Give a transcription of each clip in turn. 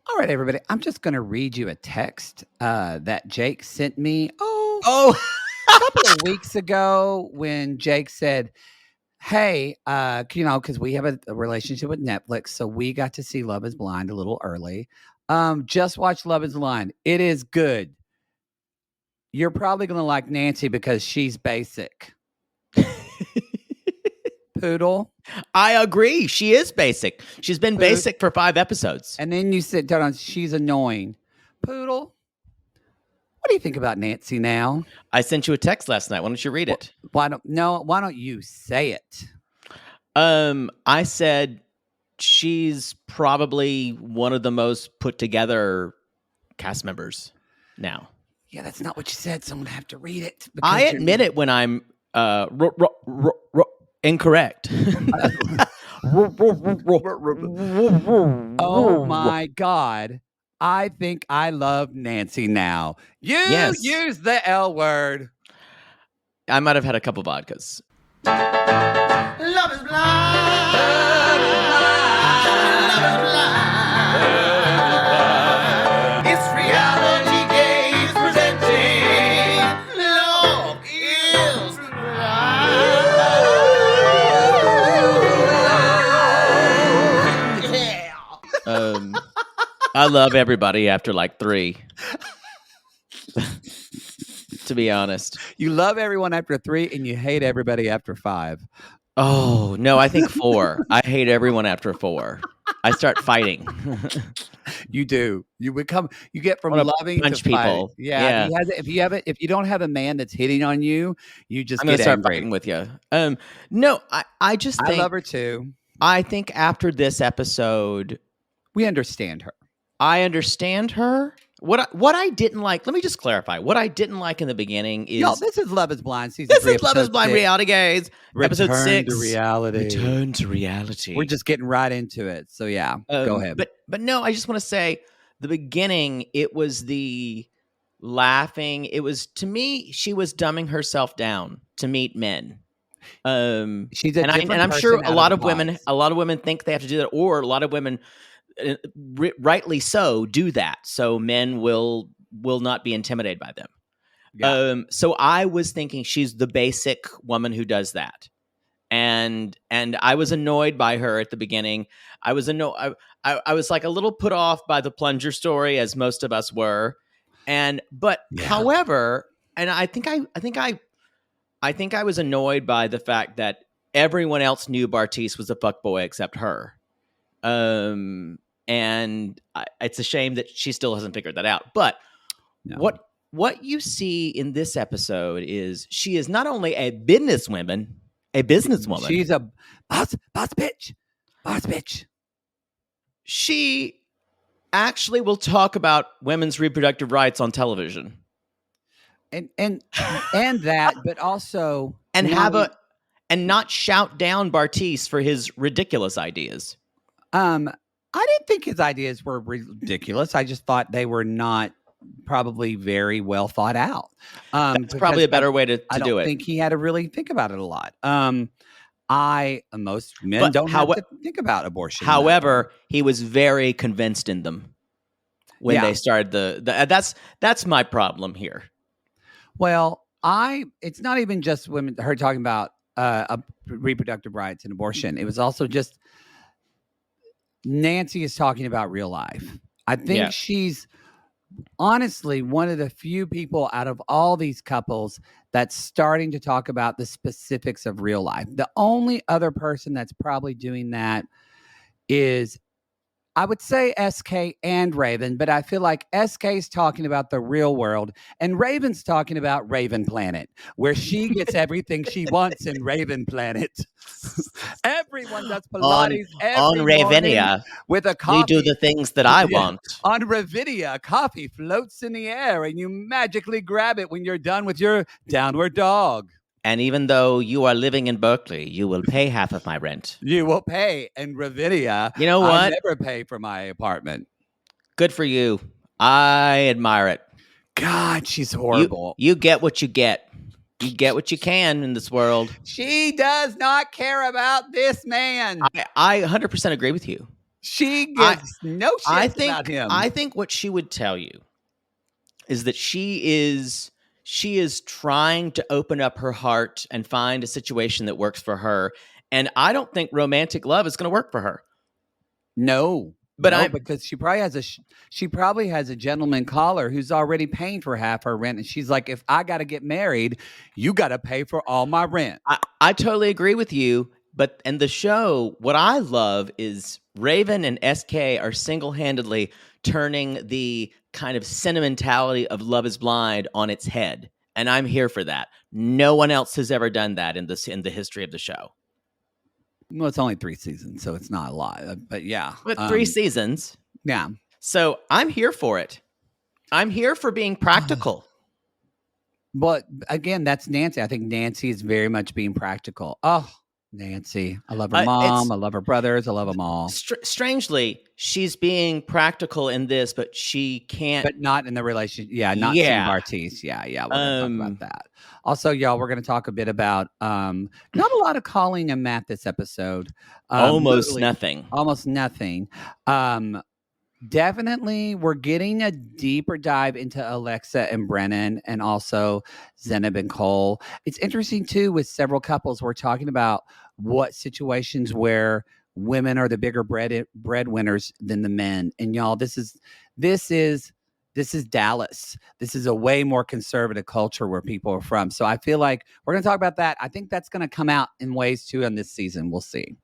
All right, everybody. I'm just going to read you a text that Jake sent me. Oh, A couple of weeks ago when Jake said, "Hey, because we have a relationship with Netflix, so we got to see Love Is Blind a little early. Just watch Love Is Blind. It is good. You're probably going to like Nancy because she's basic." Poodle. I agree. She is basic. She's been basic for 5 episodes. And then you sit down on she's annoying. Poodle. What do you think about Nancy now? I sent you a text last night. Why don't you read it? Why don't you say it? I said she's probably one of the most put together cast members now. Yeah, that's not what you said, so I'm gonna have to read it. I admit it when I'm incorrect. Oh my God. I think I love Nancy now. You use the L word. I might have had a couple vodkas. Love is blind. Love is blind. It's reality gaze presenting. Love is blind. Yeah. I love everybody after like 3. To be honest. You love everyone after 3 and you hate everybody after 5. Oh, no, I think 4. I hate everyone after 4. I start fighting. You do. You get from loving punch to people. Fighting. Yeah. If you don't have a man that's hitting on you, you just I'm gonna start angry. fighting with you. No, I just think I love her too. I think after this episode, we understand her. I understand her. What I didn't like, let me just clarify. What I didn't like in the beginning is... Yo, this is Love is Blind season 3. This is Love is Blind Reality Gaze. Episode 6. Return to reality. Return to reality. We're just getting right into it. So yeah, go ahead. But no, I just want to say the beginning, it was the laughing. It was, to me, she was dumbing herself down to meet men. She's a and I'm sure a lot of women think they have to do that, or a lot of women rightly so do that, so men will not be intimidated by them. Yeah. So I was thinking she's the basic woman who does that, and I was annoyed by her at the beginning. I was I was like a little put off by the plunger story, as most of us were, however, and I think I was annoyed by the fact that everyone else knew Bartise was a fuckboy except her. And it's a shame that she still hasn't figured that out. But what you see in this episode is she is not only a businesswoman. She's a boss bitch. She actually will talk about women's reproductive rights on television, and that, but also and not shout down Bartise for his ridiculous ideas. I didn't think his ideas were ridiculous. I just thought they were not probably very well thought out. That's probably a better way to do it. I don't think he had to really think about it a lot. Most men don't have to think about abortion. However, he was very convinced in them when they started that's my problem here. Well, it's not even just women, her talking about reproductive rights and abortion. It was also just Nancy is talking about real life. I think she's honestly one of the few people out of all these couples that's starting to talk about the specifics of real life. The only other person that's probably doing that is, I would say, SK and Raven, but I feel like SK is talking about the real world and Raven's talking about Raven Planet, where she gets everything she wants in Raven Planet. Everyone does Pilates on Ravinia with a coffee. We do the things that I want. On Ravinia, coffee floats in the air and you magically grab it when you're done with your downward dog. And even though you are living in Berkeley, you will pay half of my rent. You will pay. In Ravinia, you know what? I never pay for my apartment. Good for you. I admire it. God, she's horrible. You get what you get. You get what you can in this world. She does not care about this man. I 100% agree with you. She gives no shits about him. I think what she would tell you is that she is trying to open up her heart and find a situation that works for her. And I don't think romantic love is going to work for her. No, because she probably has a gentleman caller who's already paying for half her rent, and she's like, if I got to get married, you got to pay for all my rent. I totally agree with you. But in the show, what I love is Raven and SK are single-handedly turning the kind of sentimentality of Love is Blind on its head. And I'm here for that. No one else has ever done that in the history of the show. Well, it's only 3 seasons, so it's not a lot. But yeah. But 3 seasons. Yeah. So I'm here for it. I'm here for being practical. But again, that's Nancy. I think Nancy is very much being practical. Oh, Nancy. I love her mom. I love her brothers. I love them all. Strangely, she's being practical in this, but she can't. But not in the relationship. Yeah, not Steve Bartiz. Yeah. We're going to talk about that. Also, y'all, we're going to talk a bit about not a lot of Colleen and Matt this episode. Almost nothing. Almost nothing. Definitely, we're getting a deeper dive into Alexa and Brennan, and also Zenab and Cole. It's interesting too with several couples. We're talking about what situations where women are the bigger breadwinners than the men. And y'all, this is Dallas. This is a way more conservative culture where people are from. So I feel like we're going to talk about that. I think that's going to come out in ways too in this season. We'll see.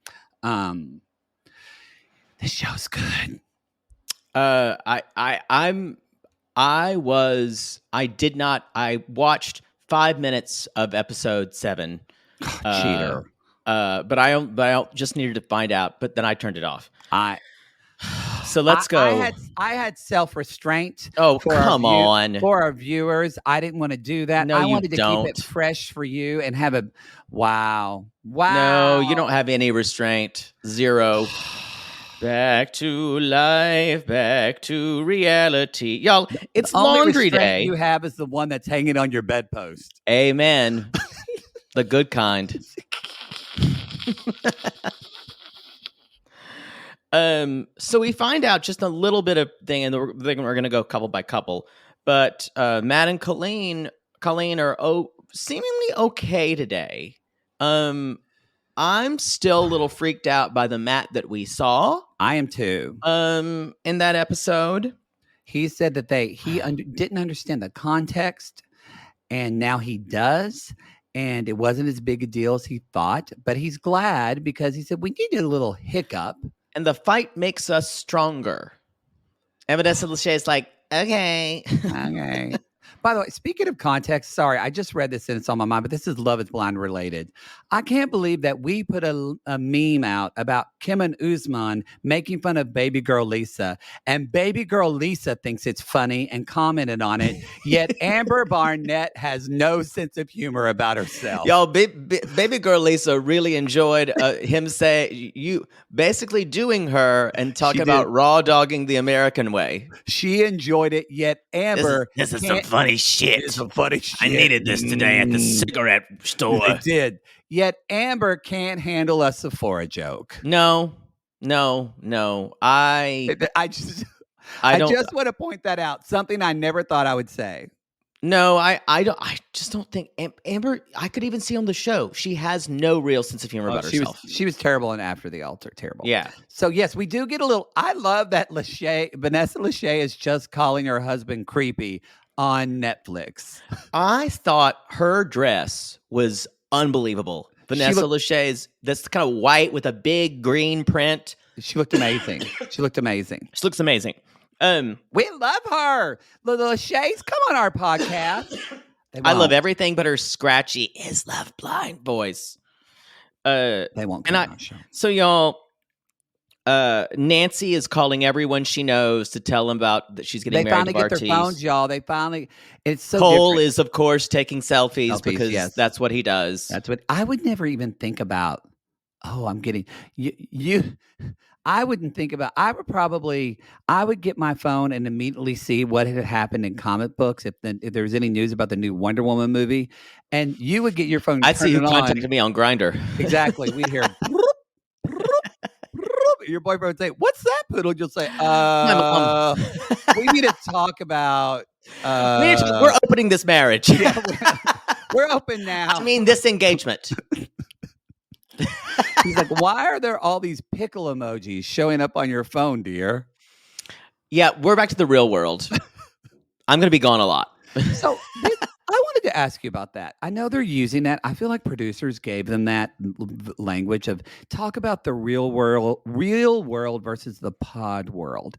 This show's good. I watched 5 minutes of episode 7. Cheater. But I just needed to find out, but then I turned it off. So let's go. I had self-restraint. Oh, come on. For our viewers. I didn't want to do that. No, I wanted to keep it fresh for you and have a wow. No, you don't have any restraint. Zero. Back to life, back to reality. Y'all, it's laundry day. You have is the one that's hanging on your bedpost. Amen. The good kind. So we find out just a little bit of thing, and we're going to go couple by couple. But Matt and Colleen are seemingly okay today. I'm still a little freaked out by the Matt that we saw. I am too. In that episode, he said that didn't understand the context, and now he does. And it wasn't as big a deal as he thought, but he's glad because he said we needed a little hiccup. And the fight makes us stronger. And Vanessa Lachey is like, okay. Okay. By the way, speaking of context, sorry, I just read this and it's on my mind, but this is Love is Blind related. I can't believe that we put a meme out about Kim and Usman making fun of baby girl Lisa, and baby girl Lisa thinks it's funny and commented on it, yet Amber Barnett has no sense of humor about herself. Y'all, baby girl Lisa really enjoyed him say you basically doing her and talking about raw dogging the American way. She enjoyed it, yet Amber... This is some funny shit. It's some funny shit. I needed this today at the cigarette store. I did. Yet Amber can't handle a Sephora joke. No. I just want to point that out. Something I never thought I would say. No, I just don't think Amber. I could even see on the show. She has no real sense of humor about herself. She was terrible in After the Altar. Terrible. Yeah. So yes, we do get a little. I love that Vanessa Lachey is just calling her husband creepy on Netflix. I thought her dress was unbelievable. Vanessa Lachey's, that's kind of white with a big green print. She looked amazing. She looks amazing. We love her. The Lachey's come on our podcast. I love everything but her scratchy "Is Love Blind" voice. They won't come on our show. So y'all, Nancy is calling everyone she knows to tell them about that she's getting married to Bartiz. They finally get their phones, y'all. It's so Cole different. is, of course, taking selfies because that's what he does. That's what I would never even think about. Oh, I'm getting you. I wouldn't think about. I would get my phone and immediately see what had happened in comic books if there was any news about the new Wonder Woman movie, and you would get your phone. I see who contacted me on Grindr. Exactly. We'd hear. your boyfriend would say, "What's that, poodle?" You'll say, My mom. we need to talk about We're opening this marriage. yeah, we're open now. I mean, this engagement. He's like, "Why are there all these pickle emojis showing up on your phone, dear?" Yeah, we're back to the real world. I'm going to be gone a lot. So I wanted to ask you about that. I know they're using that. I feel like producers gave them that language of talk about the real world versus the pod world.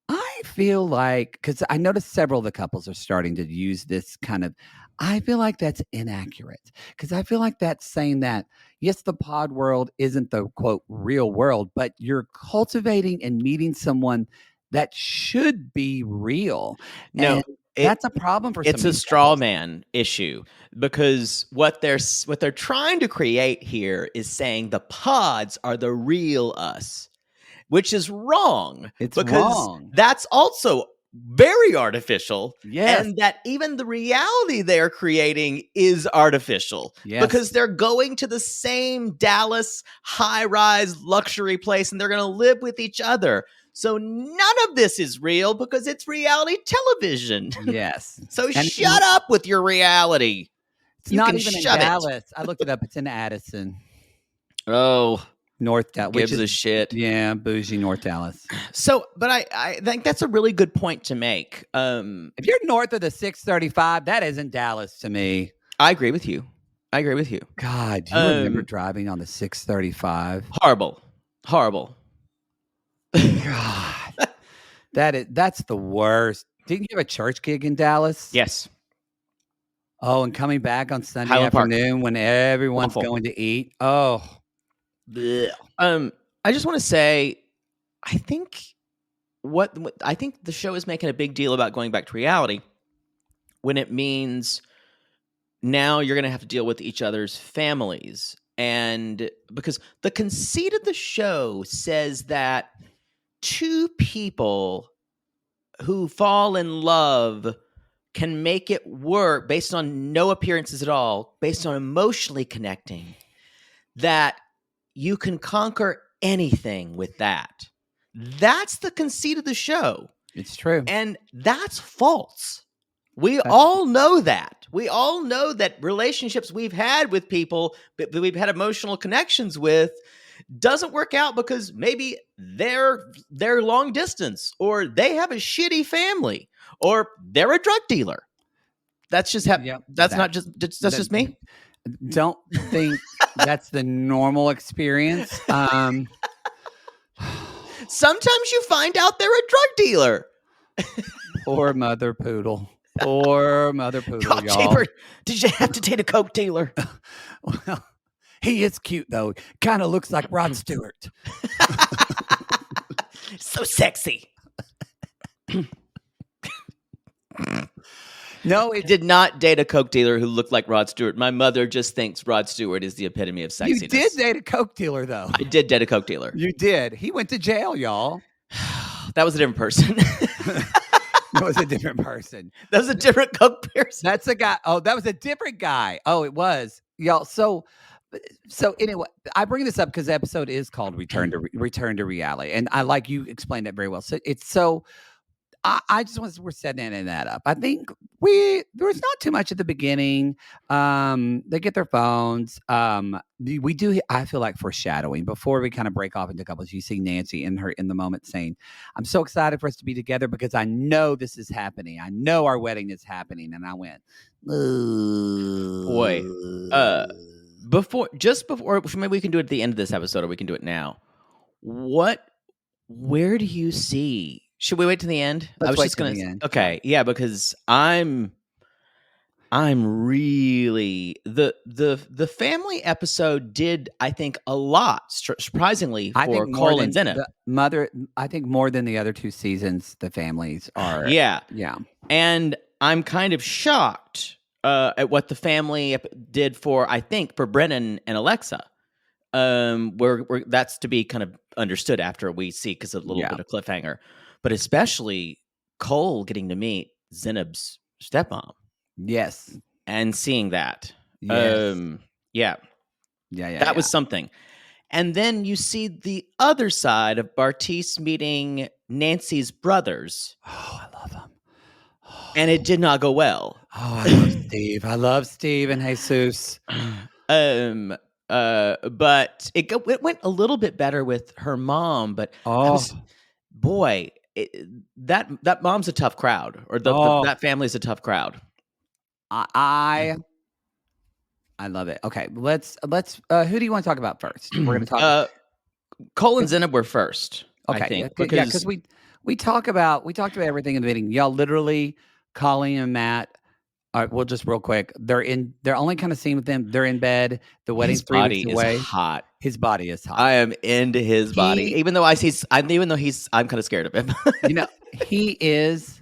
I feel like, because I noticed several of the couples are starting to use this kind of, I feel like that's inaccurate. Because I feel like that's saying that, yes, the pod world isn't the quote real world, but you're cultivating and meeting someone that should be real. No, And that's a problem for some it's of a these straw couples. man issue, because what they're trying to create here is saying the pods are the real us, which is wrong. It's because wrong. that's also very artificial. Yes. And that even the reality they're creating is artificial. Yes. Because they're going to the same Dallas high-rise luxury place and they're going to live with each other. So none of this is real because it's reality television. Yes. So shut up with your reality. It's You not can even in shut it. Dallas. I looked it up. It's in Addison, Oh, North Dallas. gives a shit. Yeah, bougie North Dallas. So, but I think that's a really good point to make. If you're north of the 635, that isn't Dallas to me. I agree with you. God, do you remember driving on the 635? Horrible. God, that's the worst. Didn't you have a church gig in Dallas? Yes. Oh, and coming back on Sunday Highland Park. afternoon when everyone's Awful. going to eat. Oh, blech. I just want to say, I think I think the show is making a big deal about going back to reality when it means now you're going to have to deal with each other's families. And because the conceit of the show says that two people who fall in love can make it work based on no appearances at all, based on emotionally connecting, that you can conquer anything with that. That's the conceit of the show. It's true. And that's false. We all know that. We all know that relationships we've had with people that we've had emotional connections with doesn't work out because maybe they're long distance, or they have a shitty family, or they're a drug dealer. That's just that's just me. Don't think that's the normal experience. Sometimes you find out they're a drug dealer. Poor mother poodle. Poor mother poodle, God, y'all. Chamber, did you have to date a coke dealer? Well, he is cute though. Kind of looks like Rod Stewart. So sexy. No, I did not date a coke dealer who looked like Rod Stewart. My mother just thinks Rod Stewart is the epitome of sexiness. You did date a coke dealer though. I did date a coke dealer. You did. He went to jail, y'all. That was a different person. That was a different person. That was a different coke person. That's a guy. Oh, that was a different guy. Oh, it was. Y'all. So anyway, I bring this up because the episode is called Return to Reality. And I like you explained it very well. So it's so I just we're setting that up. I think there was not too much at the beginning. They get their phones. We do. I feel like foreshadowing before we kind of break off into couples. You see Nancy in the moment saying, "I'm so excited for us to be together because I know this is happening. I know our wedding is happening." And I went, boy. Before, maybe we can do it at the end of this episode, or we can do it now. Where do you see? Should we wait to the end? Let's wait till the end. Okay, yeah, because I'm really the family episode did, I think, a lot surprisingly for Cole and Zenith. I think more than the other two seasons, the families are. Yeah. And I'm kind of shocked at what the family did for Brennan and Alexa. Where that's to be kind of understood after we see, because a little bit of cliffhanger. But especially Cole getting to meet Zenob's stepmom. Yes. And seeing that. Yes. That was something. And then you see the other side of Bartice meeting Nancy's brothers. Oh, I love him. And it did not go well. Oh, I love Steve. I love Steve and Jesus. But it went a little bit better with her mom. But that mom's a tough crowd, or that family's a tough crowd. I love it. Okay, let's. Who do you want to talk about first? We're going to talk. Cole and Zenab were first. Okay, I think because we talked about everything in the meeting. Y'all literally, Colleen and Matt. All right, well, just real quick, they're only kind of seeing with them. They're in bed. The wedding's 3 weeks away. Is hot. His body is hot. I am into his body, even though I'm kind of scared of him. He is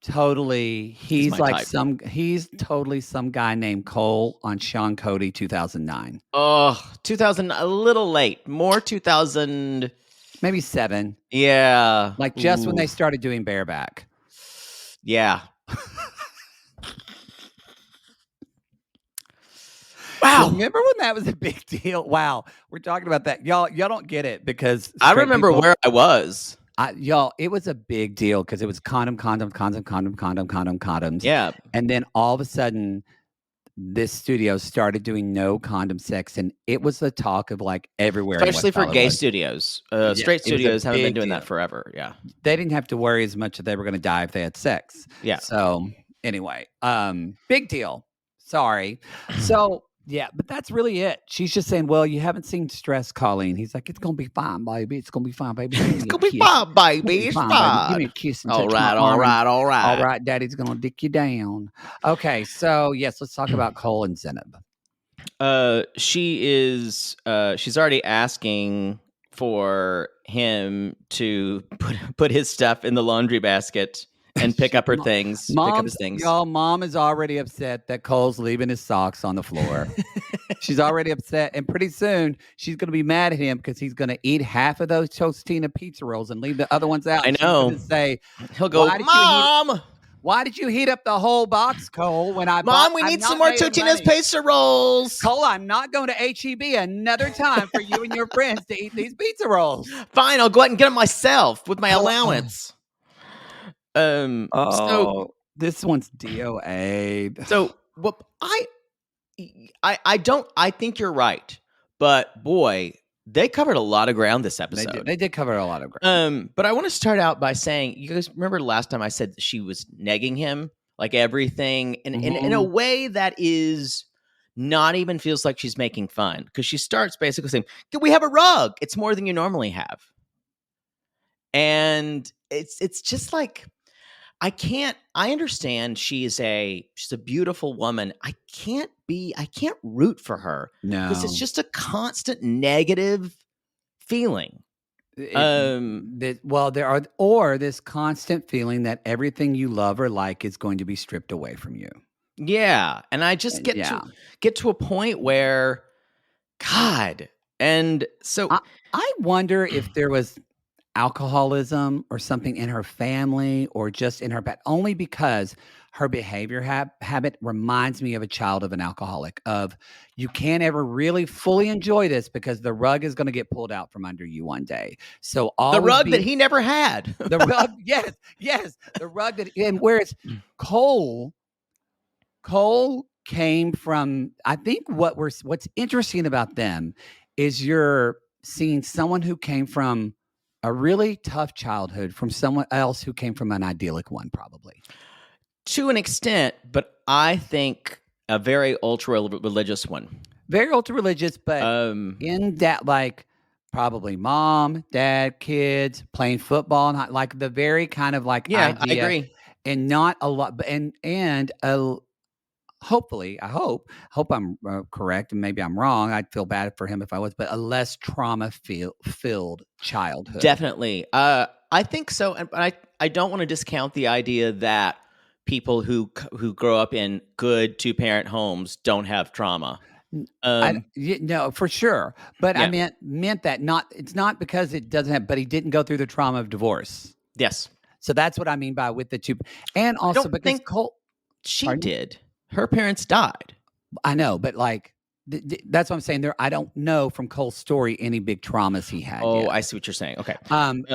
totally. He's like type. He's totally some guy named Cole on Sean Cody 2009. Oh, 2000, a little late. More 2000, maybe 7. Yeah, like just when they started doing bareback. Yeah. Wow. Remember when that was a big deal? Wow. We're talking about that. Y'all don't get it because I remember where I was. Y'all, it was a big deal because it was condoms. Yeah. And then all of a sudden, this studio started doing no condom sex, and it was the talk of like everywhere. Especially for gay studios. Straight studios haven't been doing that forever. Yeah. They didn't have to worry as much that they were going to die if they had sex. Yeah. So anyway, big deal. Sorry. So yeah, but that's really it. She's just saying, well, you haven't seen stress, Colleen. He's like, it's going to be fine, baby. It's going to be fine, baby. It's going to be fine, baby. It's fine. Give me a kiss. And all right. All right, Daddy's going to dick you down. Okay, so yes, let's talk about Cole and Zenab. She's already asking for him to put his stuff in the laundry basket and pick up her things. Y'all, Mom is already upset that Cole's leaving his socks on the floor. She's already upset. And pretty soon, she's going to be mad at him because he's going to eat half of those Tostina pizza rolls and leave the other ones out. I know. She's say, he'll go, Mom! Why did you heat up the whole box, Cole? Mom, we need some more Totino's pizza rolls. Cole, I'm not going to HEB another time for you and your friends to eat these pizza rolls. Fine, I'll go out and get them myself with my allowance. So this one's DOA. So I think you're right, but boy, they covered a lot of ground this episode. They did cover a lot of ground. But I want to start out by saying, you guys remember last time I said she was negging him, like everything, in a way that is not even feels like she's making fun, because she starts basically saying, "Can we have a rug? It's more than you normally have," and it's just like. I understand she's a beautiful woman. I can't root for her. No. Because it's just a constant negative feeling. This constant feeling that everything you love or like is going to be stripped away from you. Yeah. And I just get to a point where, God. And so I wonder if there was alcoholism or something in her family or just in her pet, only because her behavior habit reminds me of a child of an alcoholic. Of you can't ever really fully enjoy this because the rug is going to get pulled out from under you one day. So the rug that he never had. The rug, yes, the rug that. And whereas Cole came from. I think what's interesting about them is you're seeing someone who came from a really tough childhood from someone else who came from an idyllic one, probably. To an extent, but I think a very ultra-religious one. Very ultra-religious, but in that, like, probably mom, dad, kids, playing football, not like the very kind of like idea. I agree. And not a lot, and hopefully, I hope I'm correct, and maybe I'm wrong. I'd feel bad for him if I was, but a less trauma-filled childhood. Definitely. I think so. And I don't want to discount the idea that people who grow up in good two-parent homes don't have trauma. No, for sure. But I meant that it's not because it doesn't have, but he didn't go through the trauma of divorce. Yes. So that's what I mean by with the two. And also because Cole. She did. Her parents died. I know, but like That's what I'm saying. There, I don't know from Cole's story any big traumas he had. Oh, yet. I see what you're saying. Okay.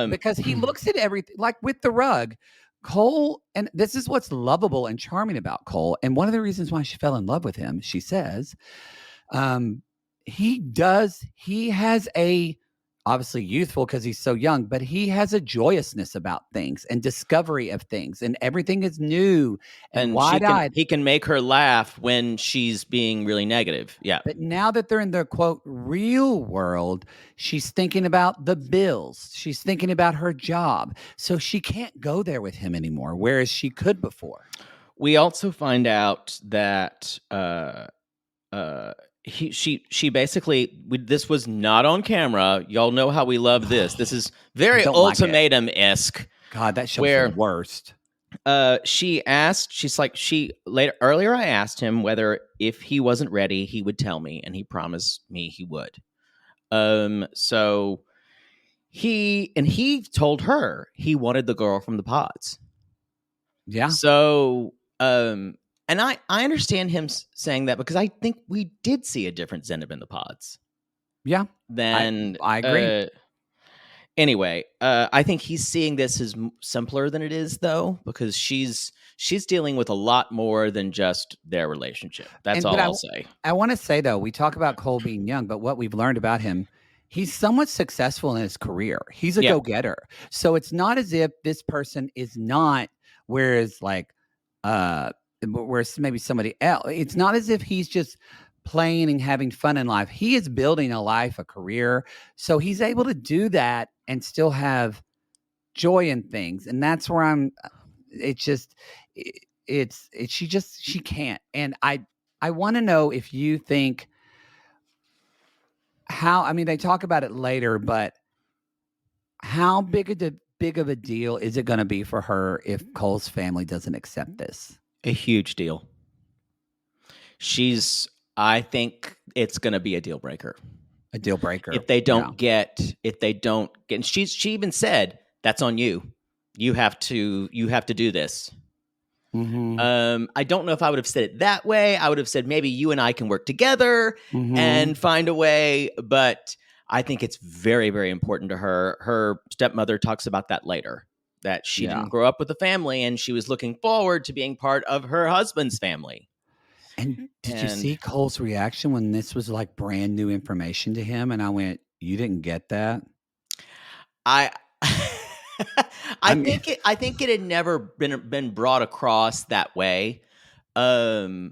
Because he looks at everything like with the rug. Cole, and this is what's lovable and charming about Cole. And one of the reasons why she fell in love with him, she says, he has a, obviously youthful because he's so young, but he has a joyousness about things and discovery of things, and everything is new and wide-eyed. He can make her laugh when she's being really negative. Yeah. But now that they're in the quote real world, she's thinking about the bills. She's thinking about her job. So she can't go there with him anymore, whereas she could before. We also find out that she basically, this was not on camera. Y'all know how we love this. This is very ultimatum-esque. God, that show's the worst. Earlier I asked him whether if he wasn't ready, he would tell me, and he promised me he would. So he told her he wanted the girl from the pods. Yeah. So, and I understand him saying that because I think we did see a different Zenib in the pods. Yeah. Then I agree. Anyway, I think he's seeing this as simpler than it is, though, because she's dealing with a lot more than just their relationship. That's all I'll say. I want to say, though, we talk about Cole being young, but what we've learned about him, he's somewhat successful in his career. He's a go-getter. So it's not as if this person is not, whereas maybe somebody else. It's not as if he's just playing and having fun in life. He is building a life, a career. So he's able to do that and still have joy in things. And that's where she can't. And I want to know if you think they talk about it later, but how big of a deal is it going to be for her if Cole's family doesn't accept this? A huge deal. I think it's going to be a deal breaker. A deal breaker. If they don't get, and she even said, that's on you. You have to do this. Mm-hmm. I don't know if I would have said it that way. I would have said, maybe you and I can work together and find a way. But I think it's very, very important to her. Her stepmother talks about that later, that she didn't grow up with a family and she was looking forward to being part of her husband's family. And did you see Cole's reaction when this was like brand new information to him? And I went, you didn't get that? I think it had never been brought across that way. I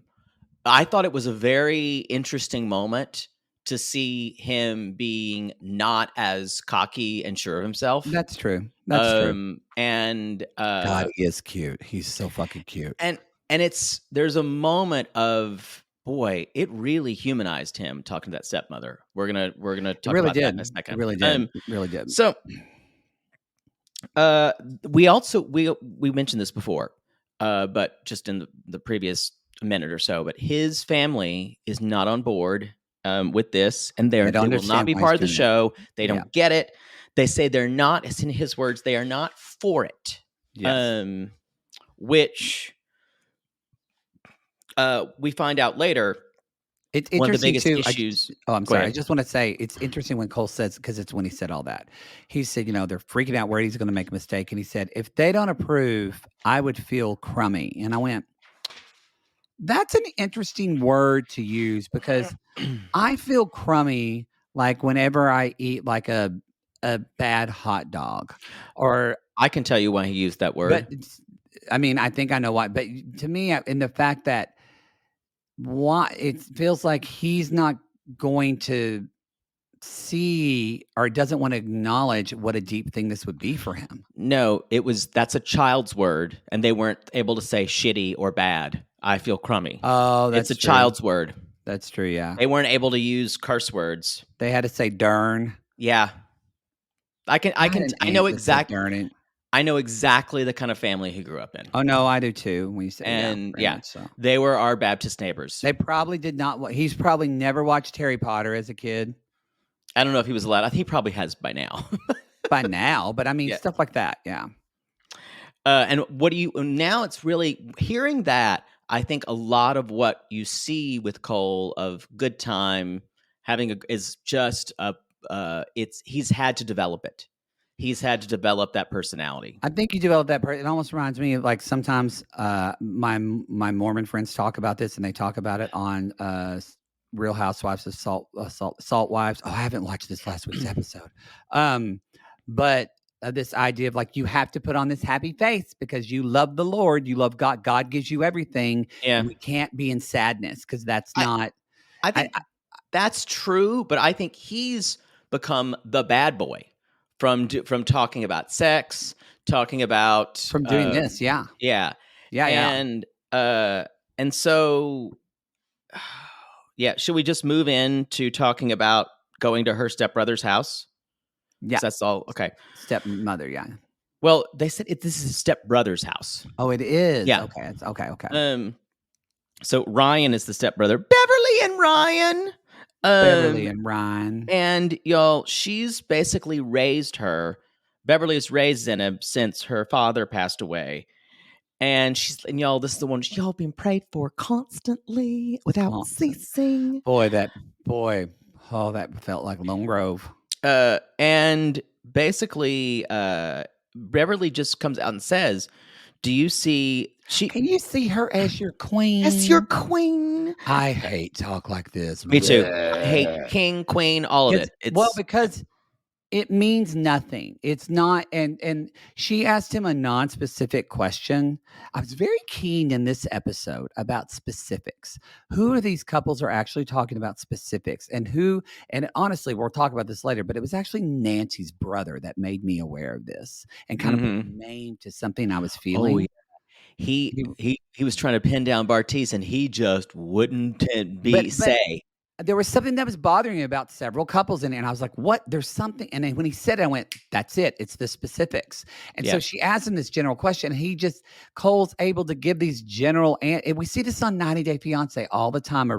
thought it was a very interesting moment to see him being not as cocky and sure of himself. That's true. That's true. And God, he is cute. He's so fucking cute. And there's a moment of, boy, it really humanized him talking to that stepmother. We're gonna talk about that in a second. It really did. It really did. So, we mentioned this before, but just in the previous minute or so. But his family is not on board with this, and they will not be part of the show. They don't get it. They say they're not. It's in his words. They are not for it. Yes. Which. We find out later. It's one of the interesting biggest too. issues. I'm sorry. I just want to say it's interesting when Cole says, because it's when he said all that. He said, they're freaking out, worried he's going to make a mistake, and he said, if they don't approve, I would feel crummy. And I went, that's an interesting word to use, because I feel crummy like whenever I eat like a bad hot dog, or I can tell you why he used that word. But I think I know why. But to me, in the fact that why it feels like he's not going to see or doesn't want to acknowledge what a deep thing this would be for him. No, that's a child's word, and they weren't able to say shitty or bad. I feel crummy. Oh, that's a child's word. That's true. Yeah, they weren't able to use curse words. They had to say "darn." Yeah, I know exactly. Darn it. I know exactly the kind of family he grew up in. Oh no, I do too. When you say they were our Baptist neighbors. They probably did not. He's probably never watched Harry Potter as a kid. I don't know if he was allowed. I think he probably has by now. By now, but stuff like that. Yeah. And what do you now? It's really hearing that. I think a lot of what you see with Cole of good time is just he's had to develop it. He's had to develop that personality. I think you develop that. It almost reminds me of like sometimes my Mormon friends talk about this, and they talk about it on Real Housewives of Salt Wives. Oh, I haven't watched this last week's episode, but this idea of like you have to put on this happy face because you love the Lord, you love God. God gives you everything, and we can't be in sadness because that's not. I think that's true, but I think he's become the bad boy from talking about sex, talking about from doing this, yeah, and so yeah. Should we just move into talking about going to her stepbrother's house? Yeah, that's all. Okay, stepmother. Yeah. Well, they said this is stepbrother's house. Oh, it is. Yeah. Okay. It's okay. So Ryan is the stepbrother. Beverly and Ryan. And y'all, she's basically raised her. Beverly has raised Zenab since her father passed away. And y'all, this is the one y'all been prayed for constantly without ceasing. Oh, that felt like Lone Grove. And basically, Beverly just comes out and says, "Do you see? Can you see her as your queen? As your queen?" I hate talk like this. Me too. I hate king, queen, all of it. Because it means nothing. It's not, and she asked him a non-specific question. I was very keen in this episode about specifics. Who are these couples are actually talking about specifics, and honestly, we'll talk about this later, but it was actually Nancy's brother that made me aware of this and kind of put a name to something I was feeling. Oh, yeah. He was trying to pin down Bartiz, and he just wouldn't say. There was something that was bothering me about several couples in it, and I was like, what? There's something. And then when he said it, I went, that's it. It's the specifics. And so she asked him this general question. Cole's able to give these general, and we see this on 90 Day Fiance all the time.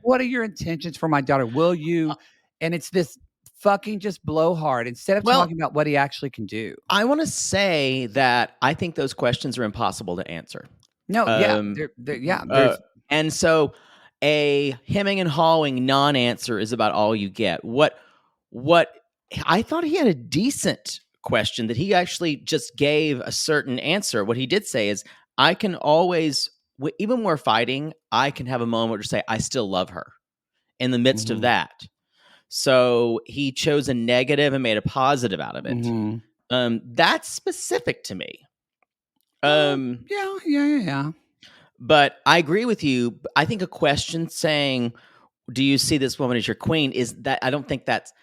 What are your intentions for my daughter? Will you? And it's this fucking just blowhard instead of talking about what he actually can do. I want to say that I think those questions are impossible to answer. No, and so a hemming and hawing non-answer is about all you get. What I thought he had a decent question that he actually just gave a certain answer. What he did say is, I can always, even when we're fighting, I can have a moment to say, I still love her in the midst of that. So he chose a negative and made a positive out of it. That's specific to me. Yeah. But I agree with you. I think a question saying, do you see this woman as your queen, is that I don't think that's,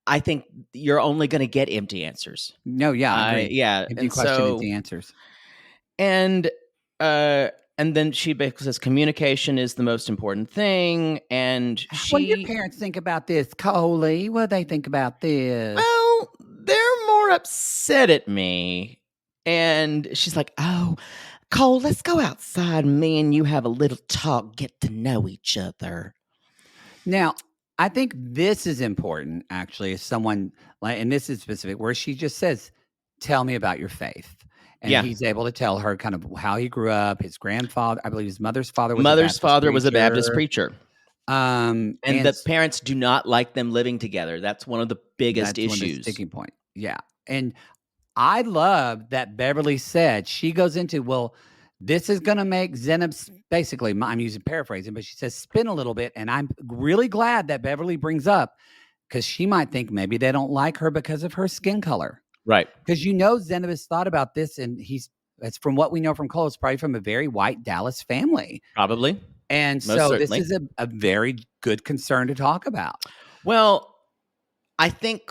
I think you're only going to get empty answers. No, yeah, I agree. Empty question, empty answers. And then she basically says communication is the most important thing. And what do your parents think about this, Coley? What do they think about this? Well, they're more upset at me. And she's like, oh, Cole, let's go outside. Me and you have a little talk, get to know each other. Now, I think this is important, actually, as someone like, and this is specific, where she just says, tell me about your faith. And he's able to tell her kind of how he grew up. His grandfather, I believe his mother's father was a Baptist preacher. And the parents do not like them living together. That's one of the biggest issues. One of the sticking point. Yeah. And I love that Beverly said, she goes into, well, this is going to make Zenab, basically, I'm using paraphrasing, but she says spin a little bit. And I'm really glad that Beverly brings up, because she might think maybe they don't like her because of her skin color. Right. Because Zenab has thought about this, and it's from what we know from Cole, it's probably from a very white Dallas family. Probably. And so this is a very good concern to talk about. Well, I think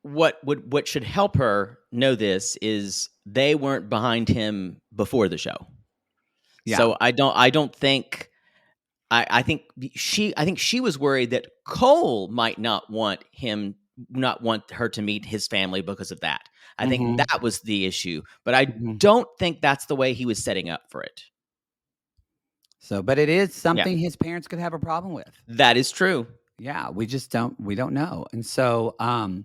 what should help her know this is they weren't behind him before the show. Yeah. So I think she was worried that Cole might not want her to meet his family because of that. I think that was the issue, but I don't think that's the way he was setting up for it. So, but it is something his parents could have a problem with. That is true. Yeah, we don't know. And so, and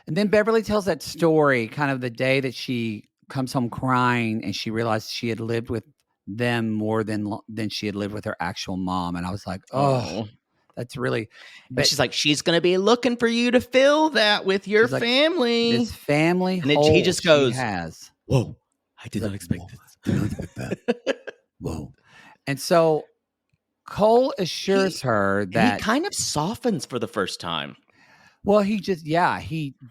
then Beverly tells that story kind of the day that she comes home crying and she realized she had lived with them more than she had lived with her actual mom. And I was like, oh. That's really. But she's like, she's going to be looking for you to fill that with your family. This family and hole he just goes, she has. Whoa, I did not expect this. Did not expect that. Whoa. And so Cole assures her that he kind of softens for the first time. Well, he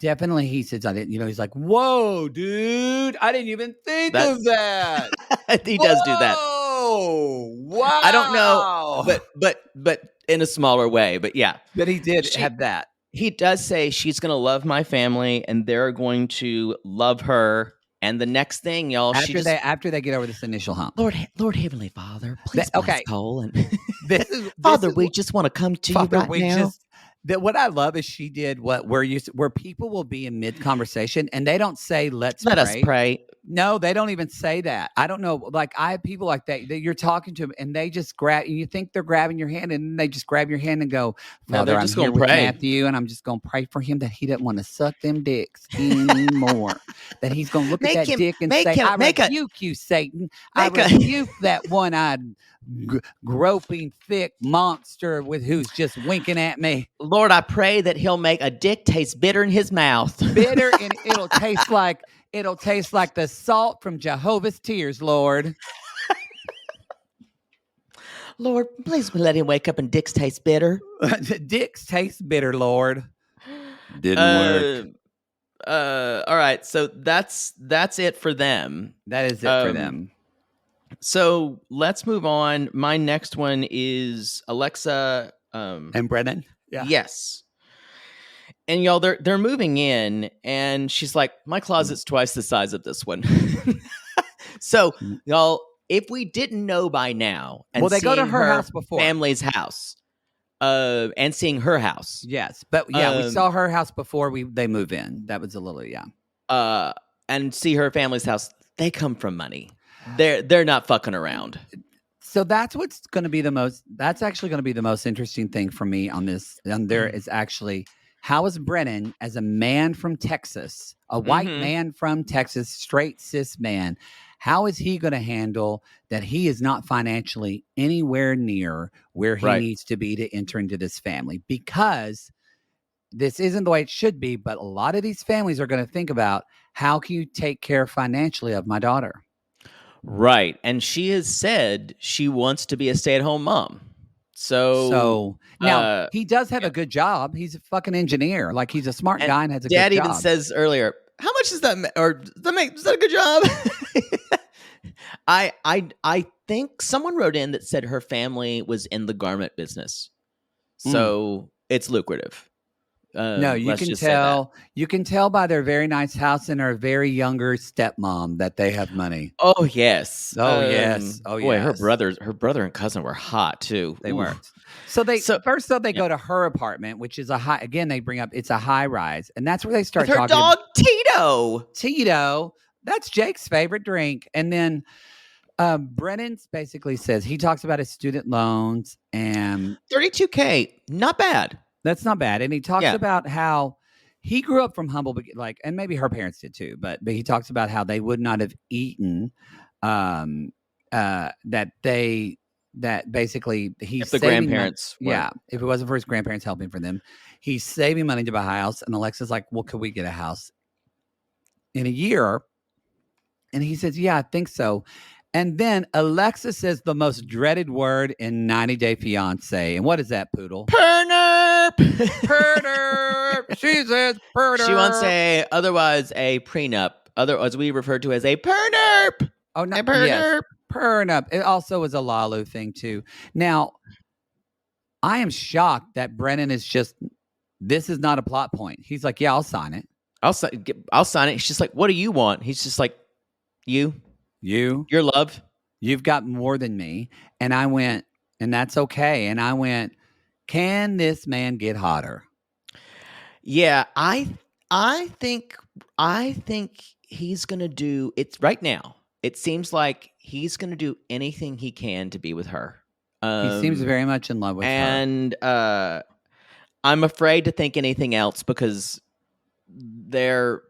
definitely, he says, I didn't, he's like, whoa, dude, I didn't even think of that. He does do that. Oh, wow. I don't know, but in a smaller way, but yeah. But he did have that. He does say she's going to love my family and they're going to love her. And the next thing, y'all, after they get over this initial hump, Lord Heavenly Father, please bless Cole. And Father, we just want to come to you right now. What I love is she did where people will be in mid conversation and they don't say let us pray. No, they don't even say that. I don't know. Like I have people like that you're talking to them and they just grab. You think they're grabbing your hand and they just grab your hand and go, Father, I'm here with Matthew and I'm just going to pray for him that he doesn't want to suck them dicks anymore. That he's going to look at that dick and say, I rebuke you, Satan. I rebuke that one-eyed groping thick monster who's just winking at me. Lord, I pray that he'll make a dick taste bitter in his mouth. Bitter, and it'll taste like the salt from Jehovah's tears, Lord. Lord, please let him wake up and dicks taste bitter. Dicks taste bitter, Lord. Didn't work. All right, so that's it for them. That is it for them. So let's move on. My next one is Alexa and Brennan. Yeah. Yes. And y'all, they're moving in, and she's like, my closet's twice the size of this one. So, y'all, if we didn't know by now, and they go to her house before. Family's house, and seeing her house. Yes, but we saw her house before they move in. That was a little, and see her family's house. They come from money. They're not fucking around. So that's what's going to be that's actually going to be the most interesting thing for me on this. And there is actually, how is Brennan, as a man from Texas, a white man from Texas, straight cis man, how is he going to handle that he is not financially anywhere near where he needs to be to enter into this family? Because this isn't the way it should be, but a lot of these families are going to think about, how can you take care financially of my daughter? Right. And she has said she wants to be a stay-at-home mom. So now he does have a good job. He's a fucking engineer. Like, he's a smart guy and has a good job. Dad even says earlier, how much does that is that a good job? I think someone wrote in that said her family was in the garment business. So it's lucrative. No, you can tell. You can tell by their very nice house and her very younger stepmom that they have money. Oh yes. Yes. Boy, her brother and cousin were hot too. They were. So first they go to her apartment, which is they bring up it's a high rise, and that's where they start with her talking. Dog Tito. Tito, that's Jake's favorite drink, and then Brennan basically says he talks about his student loans and $32K, not bad. That's not bad. And he talks about how he grew up from humble, and maybe her parents did too, but he talks about how they would not have eaten, that basically he's if the grandparents if it wasn't for his grandparents helping for them, he's saving money to buy a house. And Alexa's like, well, could we get a house in a year? And he says, yeah, I think so. And then Alexa says the most dreaded word in 90 Day Fiancé. And what is that, Poodle? Pernerp! Pernerp! She says pernerp. She wants otherwise a prenup, as we refer to as a pernerp. Oh, no, a pernerp. Yes, pernup. It also was a Lalu thing, too. Now, I am shocked that Brennan this is not a plot point. He's like, yeah, I'll sign it. I'll sign it. She's like, what do you want? He's just like, your love. You've got more than me. And I went, and that's okay. And I went, can this man get hotter? Yeah, I think he's gonna do it right now. It seems like he's gonna do anything he can to be with her. He seems very much in love with her. And I'm afraid to think anything else because they're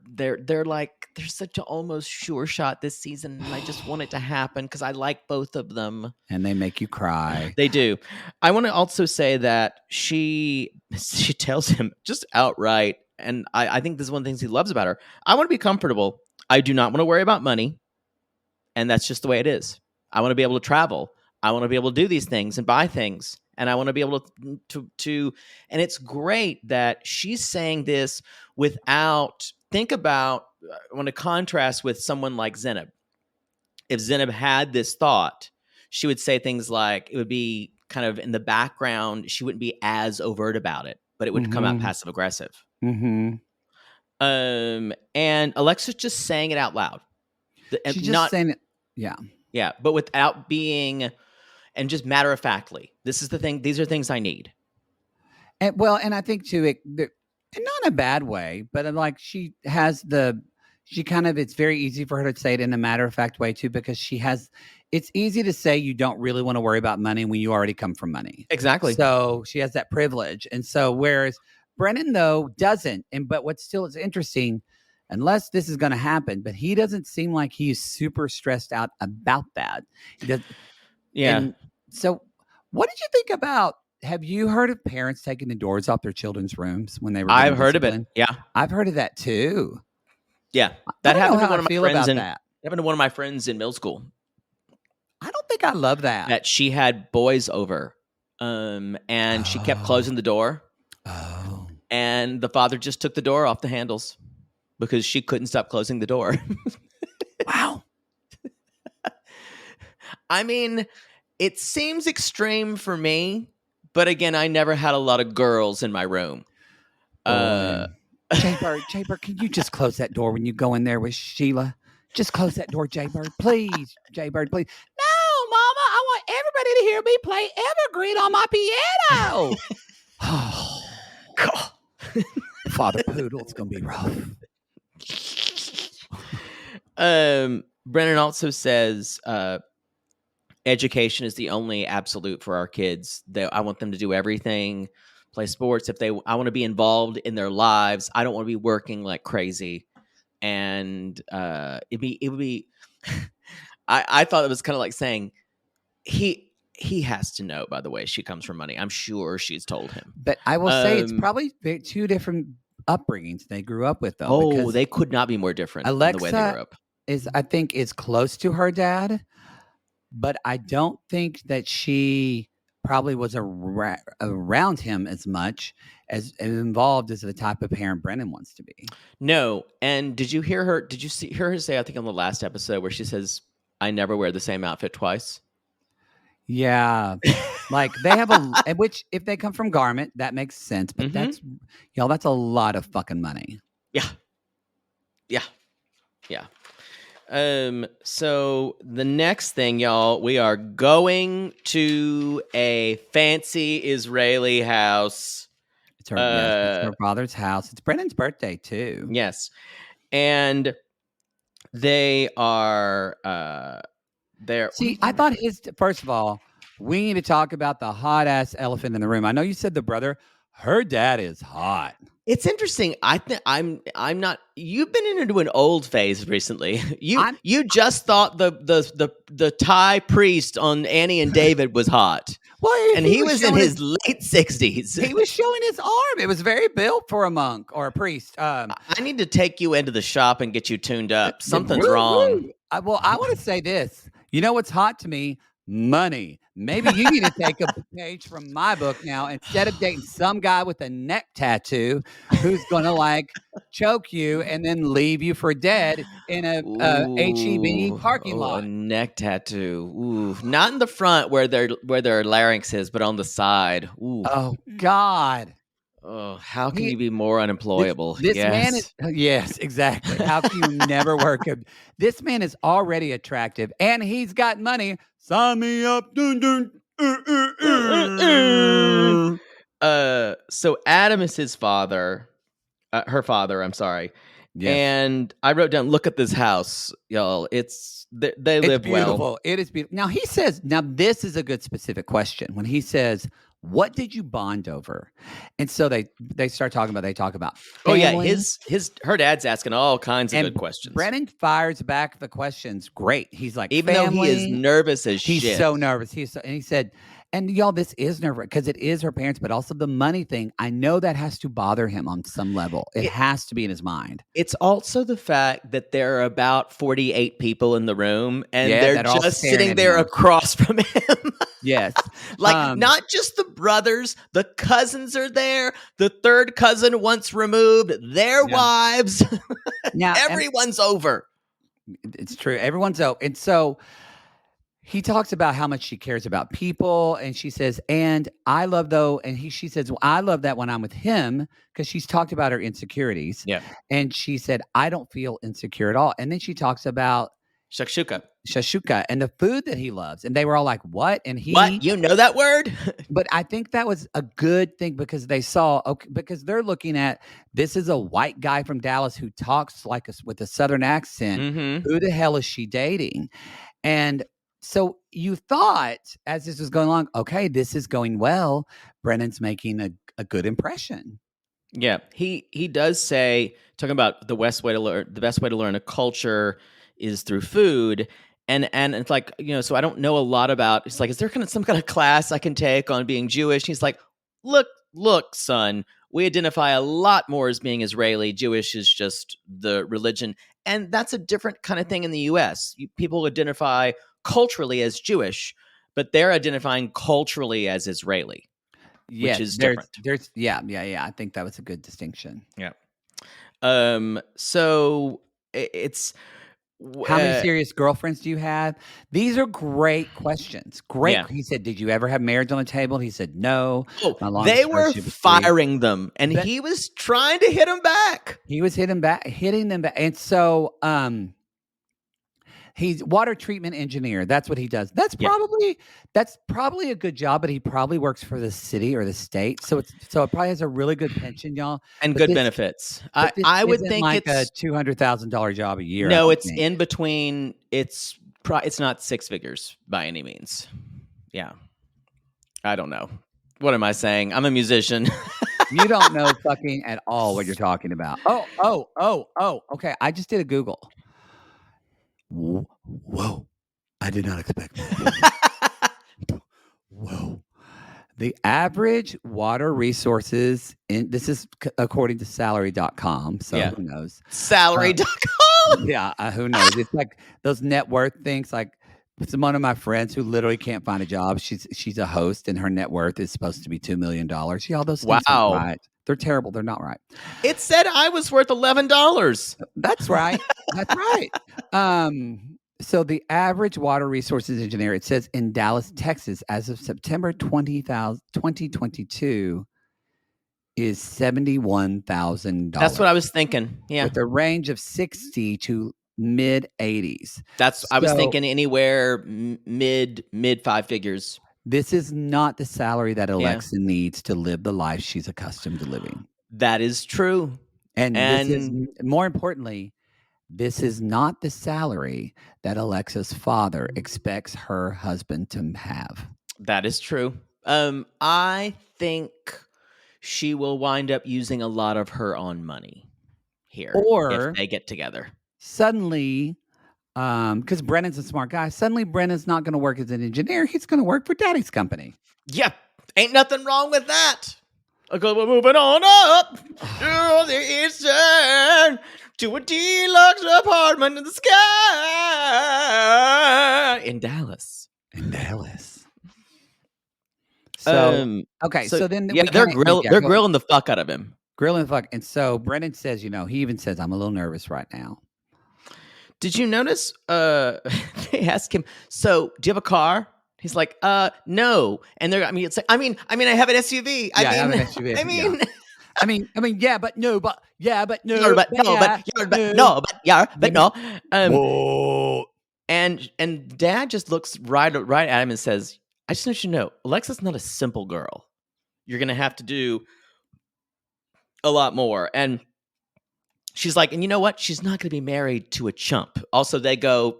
like, there's such an almost sure shot this season, and I just want it to happen because I like both of them. And they make you cry. They do. I want to also say that she tells him just outright, and I think this is one of the things he loves about her. I want to be comfortable. I do not want to worry about money, and that's just the way it is. I want to be able to travel. I want to be able to do these things and buy things. And I want to be able to, and it's great that she's saying this without, think about, I want to contrast with someone like Zenab. If Zenab had this thought, she would say things like, it would be kind of in the background. She wouldn't be as overt about it, but it would come out passive aggressive. Mm-hmm. And Alexa's just saying it out loud. She's just saying it. Yeah. Yeah. But without being, and just matter of factly, this is the thing. These are things I need. And I think too, not in a bad way, but like she has it's very easy for her to say it in a matter of fact way too, because it's easy to say you don't really want to worry about money when you already come from money. Exactly. So she has that privilege. And so whereas Brennan though doesn't, but what still is interesting, unless this is going to happen, but he doesn't seem like he's super stressed out about that. He does. Yeah. And so what did you think about, have you heard of parents taking the doors off their children's rooms when they were I've heard of it. Yeah. I've heard of that too. Yeah. That happened to one of my friends happened to one of my friends in middle school. I don't think I love that. That she had boys over. And she kept closing the door. Oh. And the father just took the door off the handles because she couldn't stop closing the door. Wow. I mean, it seems extreme for me, but again, I never had a lot of girls in my room. Jaybird, can you just close that door when you go in there with Sheila? Just close that door, Jaybird, please. Jaybird, please. No, Mama, I want everybody to hear me play Evergreen on my piano. Oh, God. Father Poodle, it's going to be rough. Brennan also says, education is the only absolute for our kids. I want them to do everything, play sports. I want to be involved in their lives. I don't want to be working like crazy. And it would be. I thought it was kind of like saying he has to know. By the way, she comes from money. I'm sure she's told him. But I will say it's probably two different upbringings they grew up with, though. Oh, they could not be more different. Alexa than the way they grew up. I think is close to her dad. But I don't think that she probably was around him as much as involved as the type of parent Brennan wants to be. No. And did you hear her? Did you hear her say, I think on the last episode, where she says, I never wear the same outfit twice? Yeah. Like they have which if they come from garment, that makes sense. But that's a lot of fucking money. Yeah. Yeah. Yeah. So the next thing, y'all, we are going to a fancy Israeli house. It's her father's house. It's Brennan's birthday too. Yes. And they are, See, I thought first of all, we need to talk about the hot ass elephant in the room. I know you said the brother, her dad is hot. It's interesting. I think I'm not. You've been into an old phase recently. You just thought the Thai priest on Annie and David was hot. Well, and he was in his late 60s. He was showing his arm. It was very built for a monk or a priest. I need to take you into the shop and get you tuned up. Something's wrong. I want to say this. You know what's hot to me? Money. Maybe you need to take a page from my book now. Instead of dating some guy with a neck tattoo who's going to choke you and then leave you for dead in a HEB parking lot. A neck tattoo. Ooh, not in the front where their larynx is, but on the side. Ooh. Oh God. Oh, how can you be more unemployable? This man is, yes, exactly. How can you never work? This man is already attractive and he's got money. Sign me up. Dun, dun. So Adam is his father, her father, I'm sorry. Yes. And I wrote down, look at this house, y'all. They live beautiful. well. It is beautiful. Now he says, now this is a good specific question. When he says, what did you bond over? And so they start talking about, family. Her dad's asking all kinds of good questions. Brennan fires back the questions. Great. He's like, even family, though he is nervous as shit. He's so nervous. And he said, and y'all, this is nerve-wracking because it is her parents, but also the money thing. I know that has to bother him on some level. It has to be in his mind. It's also the fact that there are about 48 people in the room, and they're just sitting there across from him. Yes. Like, not just the brothers, the cousins are there. The third cousin once removed, their wives. Now, everyone's over. It's true. Everyone's over. And so he talks about how much she cares about people, and she says, and I love she says, well, I love that when I'm with him, because she's talked about her insecurities. Yeah. And she said, I don't feel insecure at all. And then she talks about shakshuka and the food that he loves. And they were all like, what? And what? You know that word? But I think that was a good thing because they saw, because they're looking at, this is a white guy from Dallas who talks like us with a Southern accent. Mm-hmm. Who the hell is she dating? And so you thought, as this was going along, okay, this is going well. Brennan's making a good impression. Yeah, he does say, talking about the best way to learn a culture is through food, and it's like, so I don't know a lot about. It's like, is there some kind of class I can take on being Jewish? And he's like, look, son, we identify a lot more as being Israeli. Jewish is just the religion, and that's a different kind of thing in the U.S. People identify culturally as Jewish, but they're identifying culturally as Israeli, which is different. I think that was a good distinction. Yeah. So it's how many serious girlfriends do you have? These are great questions. Great. Yeah. He said, did you ever have marriage on the table? He said, no. Oh, they were firing them, and he was trying to hit them back. He was hitting them back. And so, he's water treatment engineer. That's what he does. That's probably a good job, but he probably works for the city or the state. So it probably has a really good pension, y'all, and good benefits. I would think like it's a $200,000 job a year. No, it's in between. It's not six figures by any means. Yeah, I don't know. What am I saying? I'm a musician. You don't know fucking at all what you're talking about. Oh. Okay, I just did a Google. Whoa. I did not expect that. Whoa. The average water resources this is according to salary.com. So who knows? Salary.com. Who knows? It's like those net worth things. Like one of my friends who literally can't find a job. She's a host and her net worth is supposed to be $2 million. Yeah, all those things aren't right. They're terrible. They're not right. It said I was worth $11. That's right. That's right. So the average water resources engineer, it says in Dallas, Texas, as of September 2022, is $71,000. That's what I was thinking. Yeah, with a range of 60 to mid 80s. I was thinking anywhere mid five figures. This is not the salary that Alexa needs to live the life she's accustomed to living. That is true. And this is, more importantly, this is not the salary that Alexa's father expects her husband to have. That is true. I think she will wind up using a lot of her own money here, or if they get together. Suddenly, because Brennan's a smart guy, suddenly Brennan's not going to work as an engineer. He's going to work for Daddy's company. Yep. Ain't nothing wrong with that. Okay, we're moving on up to the eastern, to a deluxe apartment in the sky in Dallas. So so then they're grilling the fuck out of him. Grilling the fuck. And so Brennan says, he even says, I'm a little nervous right now. Did you notice they ask him, so do you have a car? He's like, no. And they're, I mean, I have an SUV. I have an SUV. Yeah, but no, but yeah, but no, no. And Dad just looks right at him and says, I just want you to know, Alexa's not a simple girl. You're gonna have to do a lot more. And she's like, and you know what? She's not going to be married to a chump. Also, they go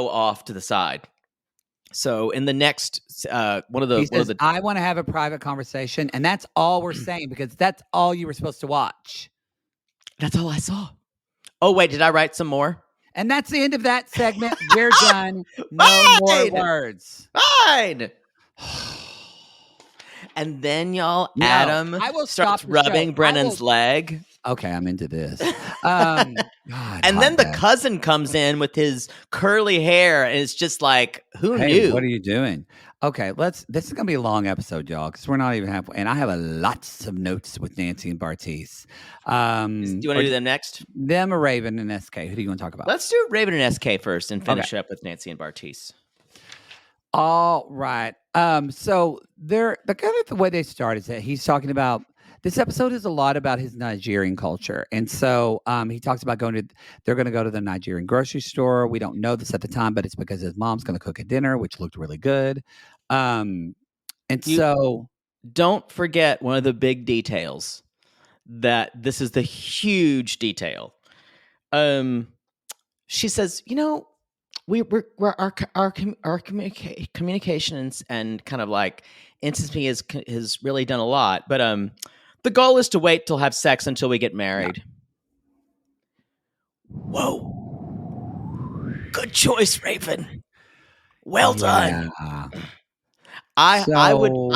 off to the side. So in the next he says, I want to have a private conversation, and that's all we're saying because that's all you were supposed to watch. That's all I saw. Oh wait, did I write some more? And that's the end of that segment. We're done. No more words. Fine. And then y'all, Adam starts rubbing Brennan's leg. Okay, I'm into this. God, and then the cousin comes in with his curly hair, and it's just like, who knew? What are you doing? Okay, this is gonna be a long episode, y'all, because we're not even halfway. And I have lots of notes with Nancy and Bartice. Do you want to do them next? Them or Raven and SK? Who do you want to talk about? Let's do Raven and SK first, and finish up with Nancy and Bartice. All right. So the kind of the way they start is that he's talking about this episode is a lot about his Nigerian culture. And so he talks about they're going to go to the Nigerian grocery store. We don't know this at the time, but it's because his mom's going to cook a dinner, which looked really good. So don't forget one of the big details, that this is the huge detail. She says, our communications and kind of like intimacy has really done a lot, but the goal is to wait till have sex until we get married. Yeah. Whoa, good choice, Raven. Well done. I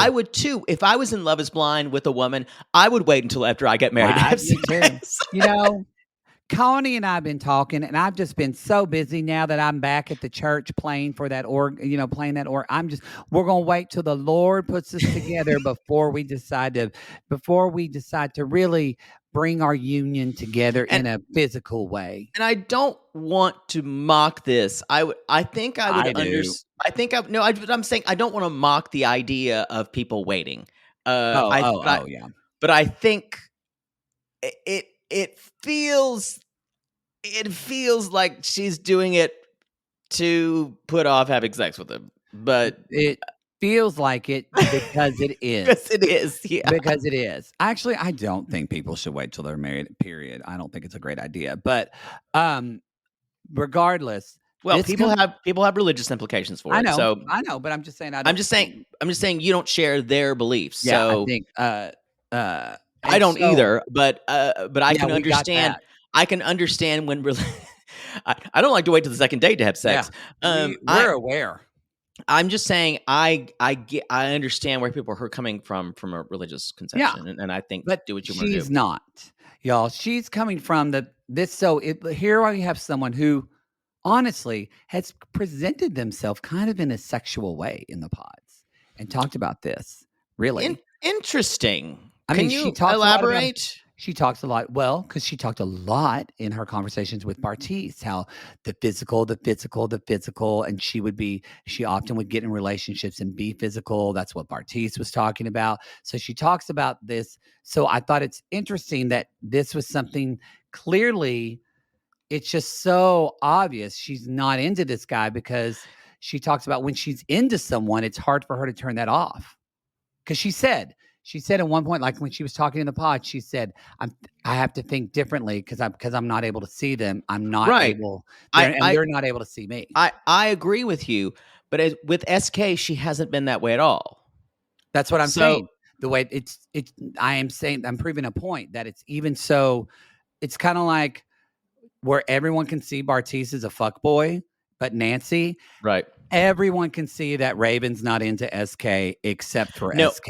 would too. If I was in Love Is Blind with a woman, I would wait until after I get married. Connie and I have been talking, and I've just been so busy now that I'm back at the church playing for that playing that org. We're going to wait till the Lord puts us together before we decide to really bring our union together in a physical way. And I don't want to mock this. I'm saying I don't want to mock the idea of people waiting. Yeah. But I think it feels like she's doing it to put off having sex with him. But it feels like it because it is. Because it is, yeah. Because it is. Actually, I don't think people should wait till they're married, period. I don't think it's a great idea. But regardless, well, people have religious implications for it. So I know, but I'm just saying I'm just saying you don't share their beliefs. Yeah, so I think I don't either, but I can understand. I can understand when I don't like to wait till the second date to have sex. Yeah. We're aware. I'm just saying I understand where people are coming from a religious conception, and I think do what you want to do. She's not, y'all. She's coming from here we have someone who honestly has presented themselves kind of in a sexual way in the pods and talked about this. Really interesting. Can you elaborate? She talks a lot. Well, because she talked a lot in her conversations with Bartice, how the physical, and she often would get in relationships and be physical. That's what Bartice was talking about. So she talks about this. So I thought it's interesting that this was something clearly, it's just so obvious she's not into this guy, because she talks about when she's into someone, it's hard for her to turn that off. Because she said at one point, like when she was talking in the pod, she said, I have to think differently because I'm not able to see them. I'm not able, they're not able to see me. I agree with you, but with SK, she hasn't been that way at all. That's what I'm saying. The way I'm proving a point that it's even so, it's kind of like where everyone can see Bartice is a fuckboy, but Nancy, right? Everyone can see that Raven's not into SK except for SK.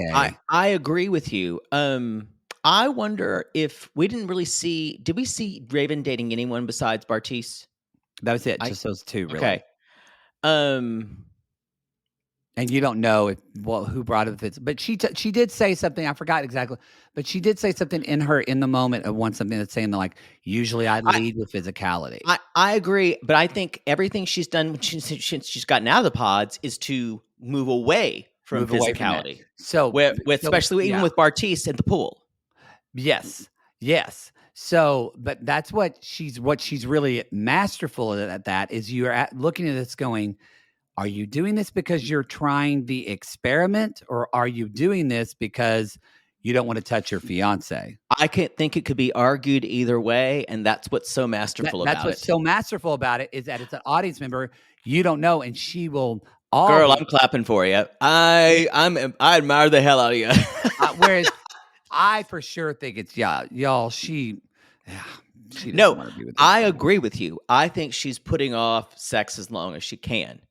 I agree with you. I wonder if we did we see Raven dating anyone besides Bartice? That was it. Just those two, really. Okay. And you don't know who brought it. But she did say something. I forgot exactly. But she did say something in the moment of something that's saying that, like, usually I lead with physicality. I agree, but I think everything she's done since she's gotten out of the pods is to move away from physicality. Especially even with Bartice at the pool. Yes. So, but that's what she's really masterful at. That is, you're looking at this going, are you doing this because you're trying the experiment, or are you doing this because you don't want to touch your fiance. I can't think it could be argued either way, and that's what's so masterful about it. That's what's so masterful about it is that it's an audience member you don't know, and she will. Girl, I'm clapping for you. I admire the hell out of you. Whereas I for sure think it's y'all. She no, I agree with you. I think she's putting off sex as long as she can.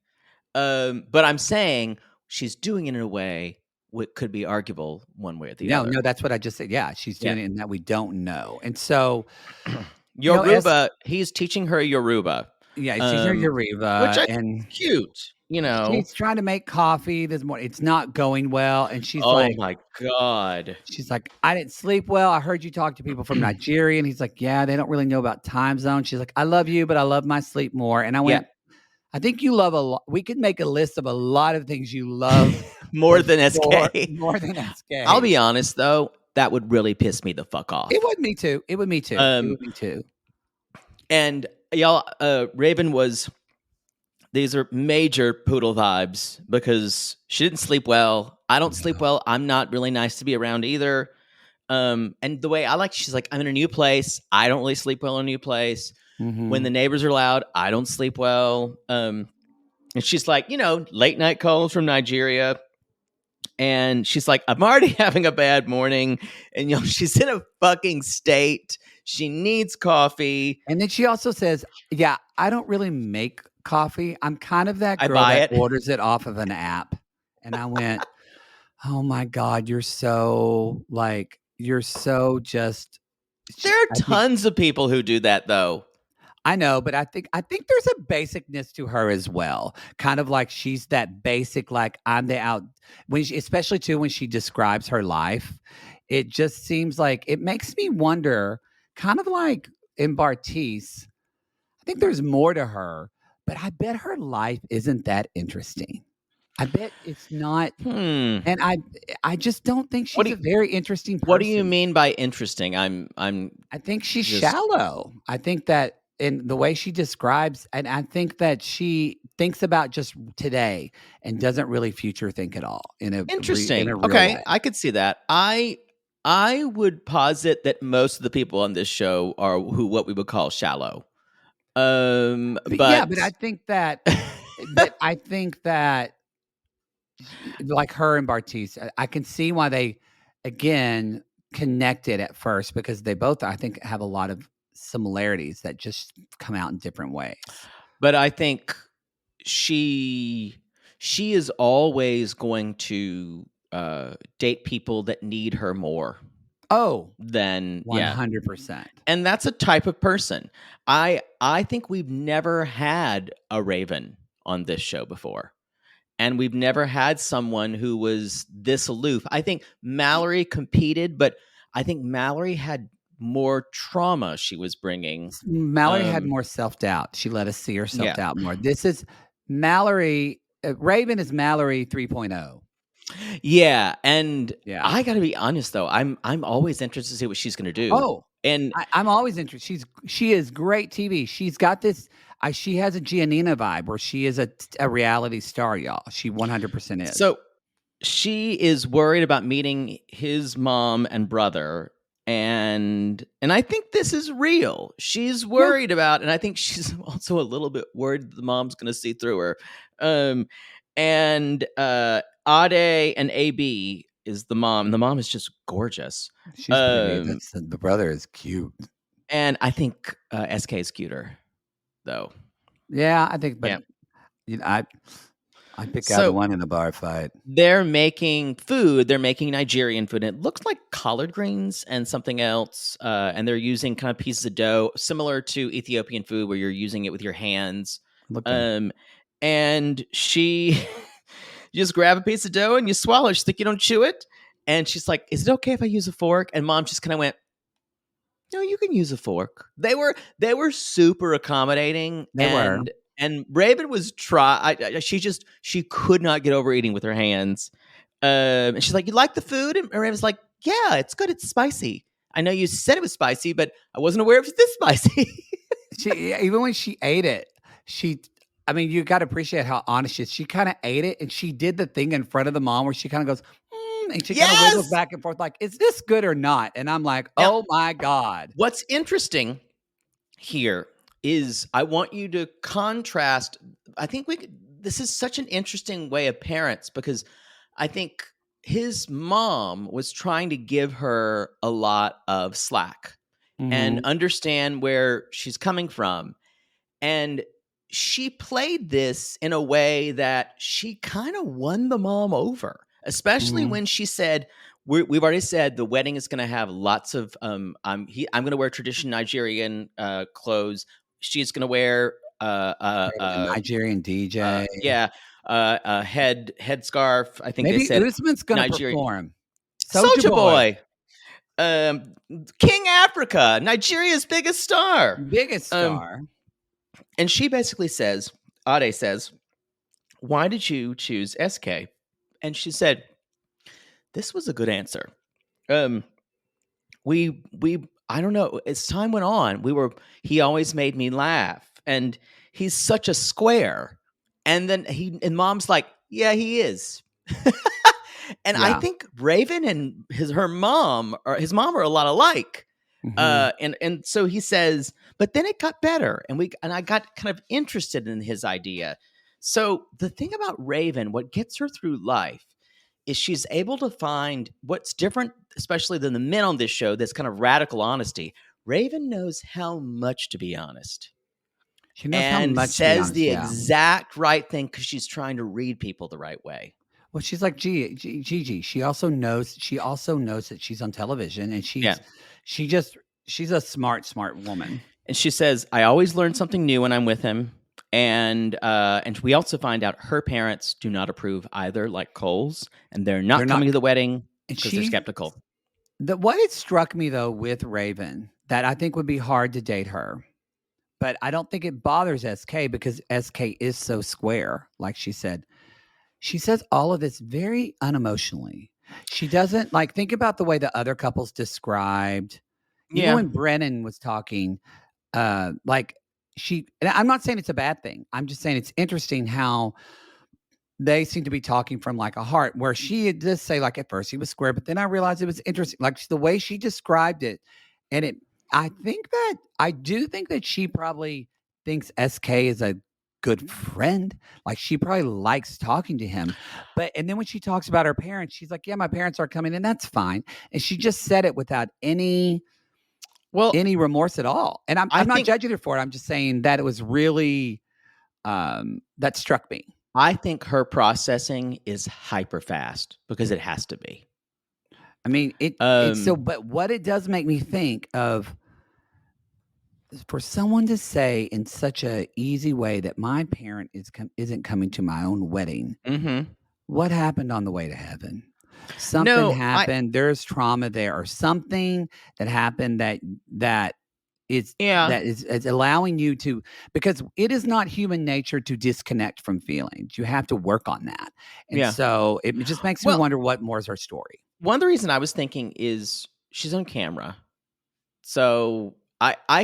But I'm saying she's doing it in a way what could be arguable one way or the other. No, that's what I just said. Yeah, she's doing it in that we don't know. And so Yoruba, he's teaching her Yoruba. Yeah, he's teaching her Yoruba. Which I think is cute. She's trying to make coffee this morning. It's not going well. And she's like, oh my God. She's like, I didn't sleep well. I heard you talk to people from Nigeria. And he's like, yeah, they don't really know about time zones. She's like, I love you, but I love my sleep more. And I went, I think you love a lot. We could make a list of a lot of things you love more than SK. More than SK. I'll be honest, though. That would really piss me the fuck off. It would me too. It would me too. And y'all, Raven was... These are major poodle vibes because she didn't sleep well. I don't sleep well. I'm not really nice to be around either. And the way I like, she's like, I'm in a new place. I don't really sleep well in a new place. Mm-hmm. When the neighbors are loud, I don't sleep well. And she's like, late night calls from Nigeria. And she's like, I'm already having a bad morning. And, she's in a fucking state. She needs coffee. And then she also says, yeah, I don't really make coffee. I'm kind of that girl that orders it off of an app. And I went, oh my God, you're so just. There are tons of people who do that though. I know, but I think there's a basicness to her as well. Kind of like she's that basic, like I'm the out especially too when she describes her life. It just seems like it makes me wonder, kind of like in Bartice, I think there's more to her. But I bet her life isn't that interesting. I bet it's not. And I just don't think she's a very interesting person. What do you mean by interesting? I think she's shallow. I think that in the way she describes, and I think that she thinks about just today and doesn't really future think at all. Interesting. In a real okay, way. I could see that. I would posit that most of the people on this show are what we would call shallow. But I think that like her and Bartice, I can see why they again connected at first because they both, I think, have a lot of similarities that just come out in different ways. But I think she is always going to date people that need her more. Then 100%. And that's a type of person. I think we've never had a Raven on this show before. And we've never had someone who was this aloof. I think Mallory competed, but I think Mallory had more trauma she was bringing. Mallory had more self-doubt. She let us see her self-doubt more. This is Mallory. Raven is Mallory 3.0. Yeah, and I got to be honest though. I'm always interested to see what she's going to do. And I'm always interested. She is great TV. She's got this. She has a Giannina vibe where she is a reality star, y'all. She 100% is. So she is worried about meeting his mom and brother, and I think this is real. She's worried about, and I think she's also a little bit worried the mom's going to see through her. And Ade and AB is the mom. The mom is just gorgeous. She's pretty. The brother is cute. And I think SK is cuter, though. Yeah, I think. But I pick out the one in a bar fight. They're making food. They're making Nigerian food. And it looks like collard greens and something else. And they're using kind of pieces of dough, similar to Ethiopian food, where you're using it with your hands. And she... You just grab a piece of dough and you swallow it. She's like, you don't chew it? And she's like, is it okay if I use a fork? And Mom just kind of went, no, you can use a fork. They were super accommodating. And Raven was she could not get over eating with her hands. And she's like, you like the food? And Raven's like, yeah, it's good. It's spicy. I know you said it was spicy, but I wasn't aware it was this spicy. Even when she ate it, I mean, you got to appreciate how honest she is. She kind of ate it, and she did the thing in front of the mom where she kind of goes, and she kind of wiggles back and forth like, is this good or not? And I'm like, oh my God. What's interesting here is I want you to contrast. I think this is such an interesting way of parents, because I think his mom was trying to give her a lot of slack and understand where she's coming from. And she played this in a way that she kind of won the mom over, especially when she said, we've already said the wedding is going to have lots of, I'm going to wear traditional Nigerian clothes. She's going to wear Nigerian DJ. A head scarf. I think maybe they said Usman's going to perform. Soulja Boy. King Africa, Nigeria's biggest star. And she basically says, Ade says, why did you choose SK? And she said, this was a good answer. I don't know. As time went on, he always made me laugh, and he's such a square. And then and mom's like, yeah, he is. And I think Raven and his mom are a lot alike. And so he says, but then it got better, and I got kind of interested in his idea. So the thing about Raven, what gets her through life, is she's able to find what's different, especially than the men on this show, that's kind of radical honesty. Raven knows how much to be honest. She knows how much says the exact right thing because she's trying to read people the right way. Well, she's like Gigi. She also knows that she's on television, and she's a smart woman. And she says, I always learn something new when I'm with him. And we also find out her parents do not approve either, like Cole's, and they're not coming to the wedding because they're skeptical. What it struck me, though, with Raven, that I think would be hard to date her, but I don't think it bothers SK because SK is so square, like she said. She says all of this very unemotionally. She doesn't think about the way the other couples described. Even when Brennan was talking, and I'm not saying it's a bad thing. I'm just saying it's interesting how they seem to be talking from a heart, where she did say at first he was square, but then I realized it was interesting. The way she described it. And I do think that she probably thinks SK is a good friend. She probably likes talking to him. And then when she talks about her parents, she's like, yeah, my parents are coming, and that's fine. And she just said it without any remorse at all. And I'm not judging her for it. I'm just saying that it was really, that struck me. I think her processing is hyper fast because it has to be. I mean, but what it does make me think of, for someone to say in such a easy way that my parent isn't coming to my own wedding. What happened on the way to heaven? Something happened. There's trauma there, or something that happened that is allowing you to, because it is not human nature to disconnect from feelings. You have to work on that. And so it just makes me wonder what more is her story. One of the reasons I was thinking is she's on camera. So I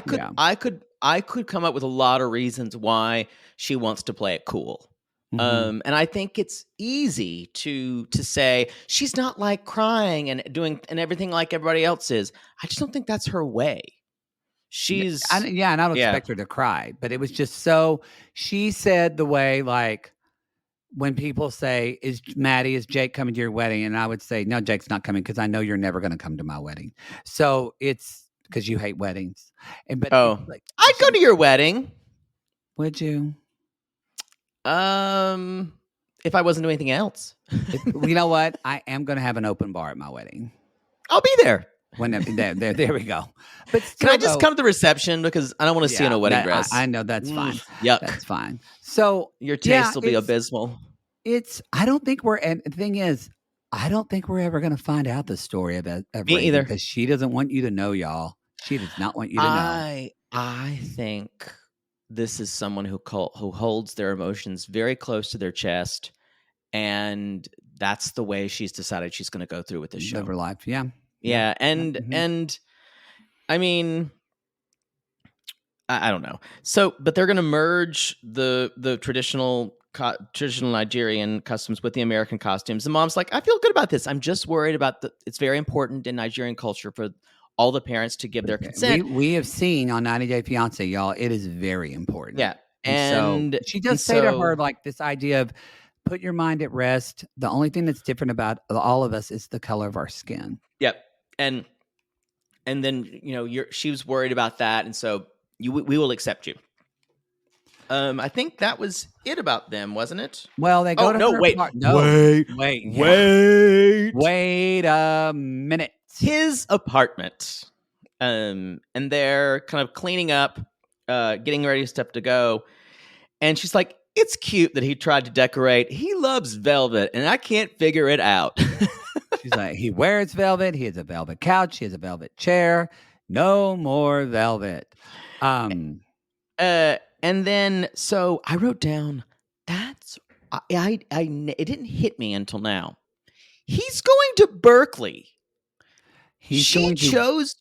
could come up with a lot of reasons why she wants to play it cool. And I think it's easy to say she's not crying and doing and everything like everybody else is. I just don't think that's her way. And I don't expect her to cry, but it was just she said the way, when people say, is Jake coming to your wedding? And I would say, no, Jake's not coming because I know you're never going to come to my wedding. So it's because you hate weddings. I'd go to your wedding. Would you? If I wasn't doing anything else. You know what? I am going to have an open bar at my wedding. I'll be there. There we go. But can I just come to the reception because I don't want to see you in a wedding dress? I know that's fine. Yuck. That's fine. So your taste will be abysmal. I don't think and the thing is, I don't think we're ever going to find out the story of Me Raven, either, because she doesn't want you to know, y'all. She does not want you to know. I think this is someone who holds their emotions very close to their chest, and that's the way she's decided she's going to go through with this show. Live her life, yeah. Yeah, and I mean, I don't know. So, but they're going to merge the traditional traditional Nigerian customs with the American costumes. And mom's like, I feel good about this. I'm just worried about it's very important in Nigerian culture for all the parents to give their consent. We have seen on 90 Day Fiance, y'all, it is very important. Yeah. And so she does say to her, like, this idea of put your mind at rest. The only thing that's different about all of us is the color of our skin. Yep. And then, she was worried about that. And so we will accept you. I think that was it about them, wasn't it? Well, they go to no, wait. Wait a minute. His apartment. And they're kind of cleaning up, getting ready stuff to go. And she's like, it's cute that he tried to decorate. He loves velvet, and I can't figure it out. She's like, he wears velvet. He has a velvet couch. He has a velvet chair. No more velvet. And then, so I wrote down, it didn't hit me until now. He's going to Berkeley. She chose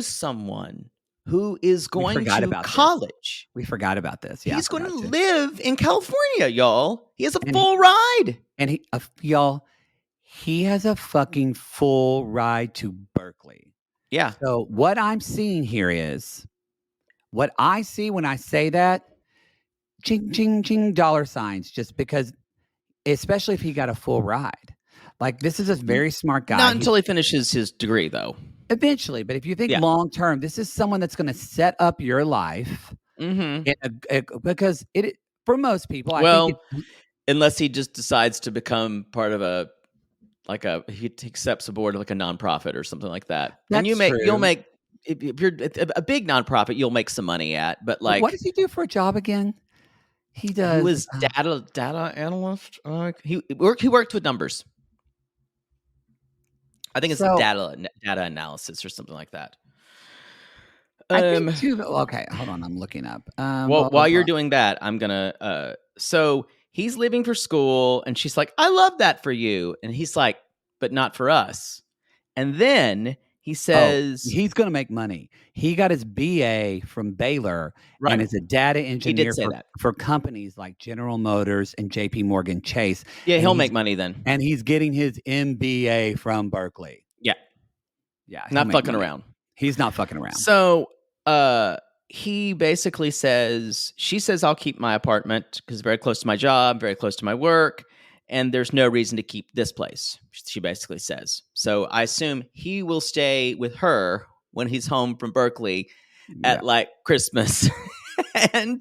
someone who is going to college. We forgot about this. Yeah, he's going to live in California, y'all. He has a full ride. And y'all, he has a fucking full ride to Berkeley. Yeah. So what I'm seeing here is, what I see when I say that, ching, ching, ching, dollar signs, just because, especially if he got a full ride. Like, this is a very smart guy. Not until he finishes his degree, though. Eventually. But if you think long term, this is someone that's going to set up your life. Mm-hmm. Because for most people, unless he just decides to become part of he accepts a board like a nonprofit or something like that. That's and you'll make, if you're a big nonprofit, you'll make some money at. But like, what does he do for a job again? He does. He was data analyst. He worked with numbers. I think it's data analysis or something like that. I think too. Okay, hold on. I'm looking up. While you're doing that, I'm gonna. So he's leaving for school, and she's like, "I love that for you," and he's like, "But not for us." And then he says he's going to make money. He got his BA from Baylor and is a data engineer for companies like General Motors and JP Morgan Chase. Yeah, he'll make money then. And he's getting his MBA from Berkeley. Yeah. Yeah. Not fucking around. He's not fucking around. So he basically says, she says, I'll keep my apartment because it's very close to my job, very close to my work. And there's no reason to keep this place, she basically says. So I assume he will stay with her when he's home from Berkeley at like Christmas and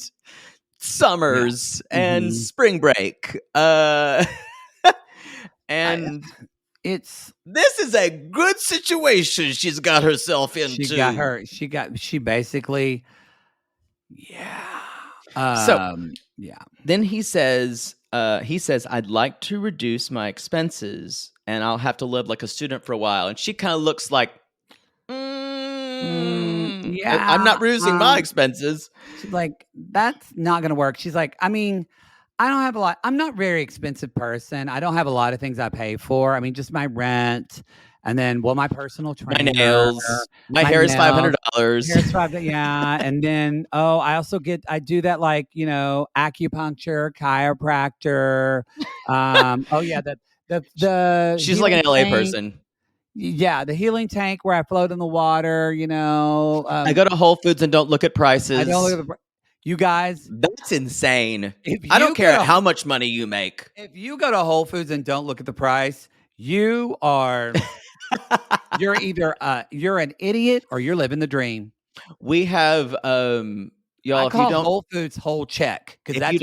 summers and spring break. And this is a good situation she's got herself into. She basically, Then he says, I'd like to reduce my expenses and I'll have to live like a student for a while. And she kind of looks like, I'm not reducing my expenses. She's like, that's not going to work. She's like, I mean, I don't have a lot. I'm not a very expensive person. I don't have a lot of things I pay for. I mean, just my rent. And then, my personal trainer. My nails. My hair is $500. And then, I also I do that, like, acupuncture, chiropractor. She's like an LA person. Yeah, the healing tank where I float in the water, I go to Whole Foods and don't look at prices. I don't look at you guys. That's insane. I don't care how much money you make. If you go to Whole Foods and don't look at the price, you are... you're either you're an idiot or you're living the dream. We have y'all. I call Whole Foods whole check because if you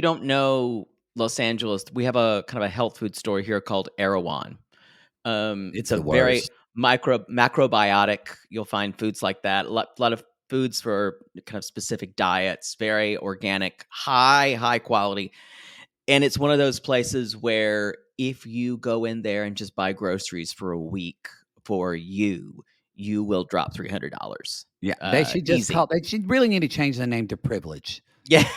don't know Los Angeles, we have a kind of a health food store here called Erewhon. It's a very macrobiotic. You'll find foods like that. A lot of foods for kind of specific diets. Very organic, high quality, and it's one of those places where, if you go in there and just buy groceries for a week for you will drop $300. Yeah, they should just they should really need to change the name to Privilege. Yeah,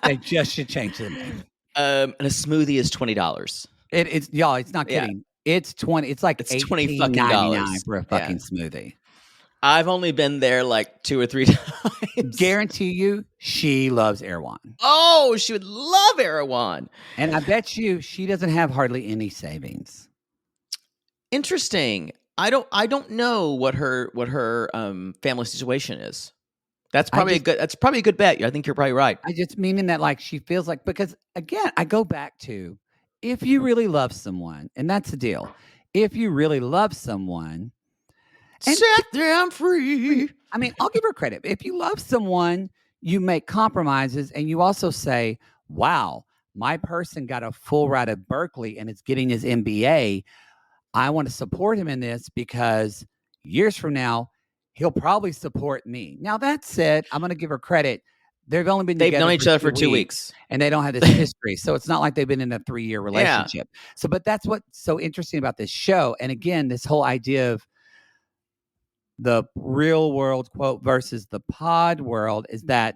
they just should change the name. And a smoothie is $20. It's y'all. It's not kidding. It's 20. It's like $18.99 for a fucking smoothie. I've only been there like 2 or 3 times. Guarantee you, she loves Erewhon. Oh, she would love Erewhon. And I bet you she doesn't have hardly any savings. Interesting. I don't know what her family situation is. That's probably a good bet. I think you're probably right. I just meaning that like she feels like, because again, I go back to, if you really love someone, and that's the deal. If you really love someone, set them free. I mean, I'll give her credit. If you love someone, you make compromises, and you also say, wow, my person got a full ride at Berkeley and is getting his MBA. I want to support him in this because years from now, he'll probably support me. Now, that said, I'm going to give her credit. They've known each other for 2 weeks, and they don't have this history. So it's not like they've been in a 3-year relationship. Yeah. So, but that's what's so interesting about this show. And again, this whole idea of the real world quote versus the pod world is that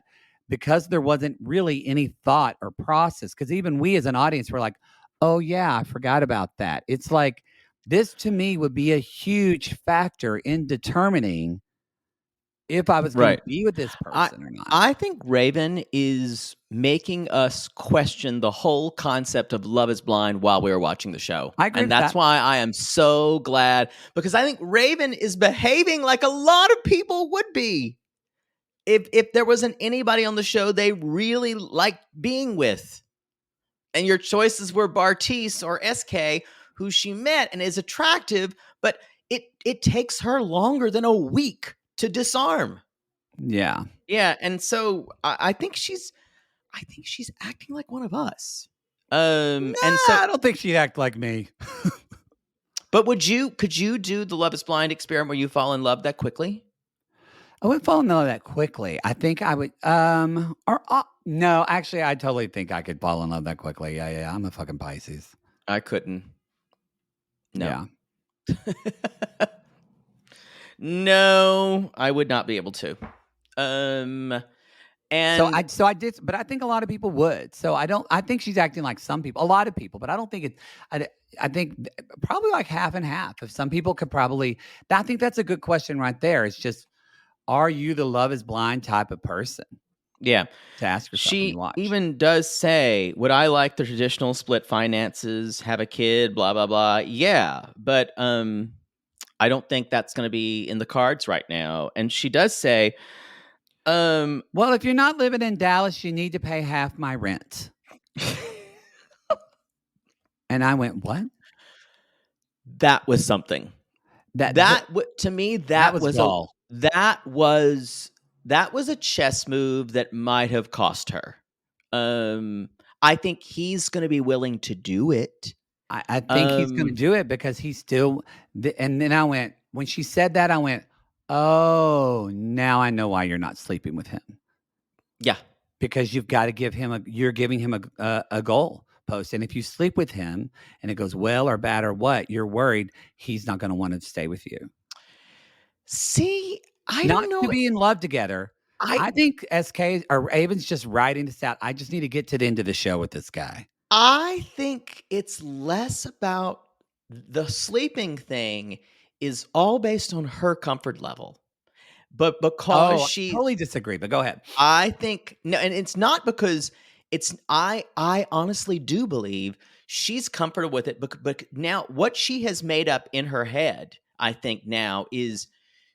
because there wasn't really any thought or process, because even we as an audience were like, oh yeah, I forgot about that. It's like, this to me would be a huge factor in determining if I was going to be with this person or not. I think Raven is making us question the whole concept of Love is Blind while we were watching the show. I agree, and that's why I am so glad, because I think Raven is behaving like a lot of people would be if there wasn't anybody on the show they really liked being with, and your choices were Bartice or SK, who she met and is attractive, but it takes her longer than a week to disarm. Yeah. Yeah. And so I think she's acting like one of us. And so I don't think she'd act like me. But could you do the Love is Blind experiment where you fall in love that quickly? I wouldn't fall in love that quickly. I think I would, no, actually, I totally think I could fall in love that quickly. Yeah. I'm a fucking Pisces. I couldn't. No. Yeah. No, I would not be able to. And so I did, but I think a lot of people would. So I think she's acting like some people, a lot of people, but I don't think I think probably like half and half. If some people could probably, I think that's a good question right there. It's just, are you the Love is Blind type of person? Yeah. To ask yourself. She even does say, would I like the traditional split finances, have a kid, blah, blah, blah. Yeah. But I don't think that's going to be in the cards right now. And she does say, well, if you're not living in Dallas, you need to pay half my rent. And I went, what? That was something. To me, that was all. That was a chess move that might have cost her. I think he's going to be willing to do it. I think he's going to do it because he's still. And then I went, when she said that, I went, oh, now I know why you're not sleeping with him. Yeah, because you've got to give him you're giving him a goal post, and if you sleep with him and it goes well or bad or what, you're worried he's not going to want to stay with you. See, I don't know. Not to be in love together. I think SK or Raven's just writing this out. I just need to get to the end of the show with this guy. I think it's less about the sleeping thing is all based on her comfort level. But because I totally disagree, but go ahead. I think no, and it's not because I honestly do believe she's comfortable with it, but now what she has made up in her head, I think now is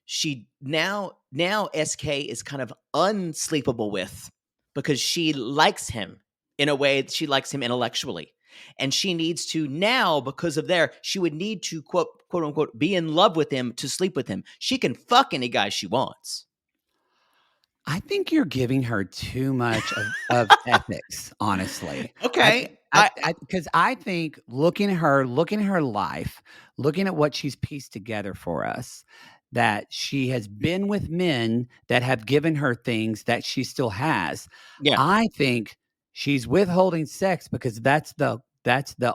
she now SK is kind of unsleepable with, because she likes him in a way that she likes him intellectually. And she needs to now, because of she would need to quote unquote be in love with him to sleep with him. She can fuck any guy she wants. I think you're giving her too much of ethics, honestly. Okay. Because I think looking at her life, looking at what she's pieced together for us, that she has been with men that have given her things that she still has. Yeah. I think she's withholding sex because that's the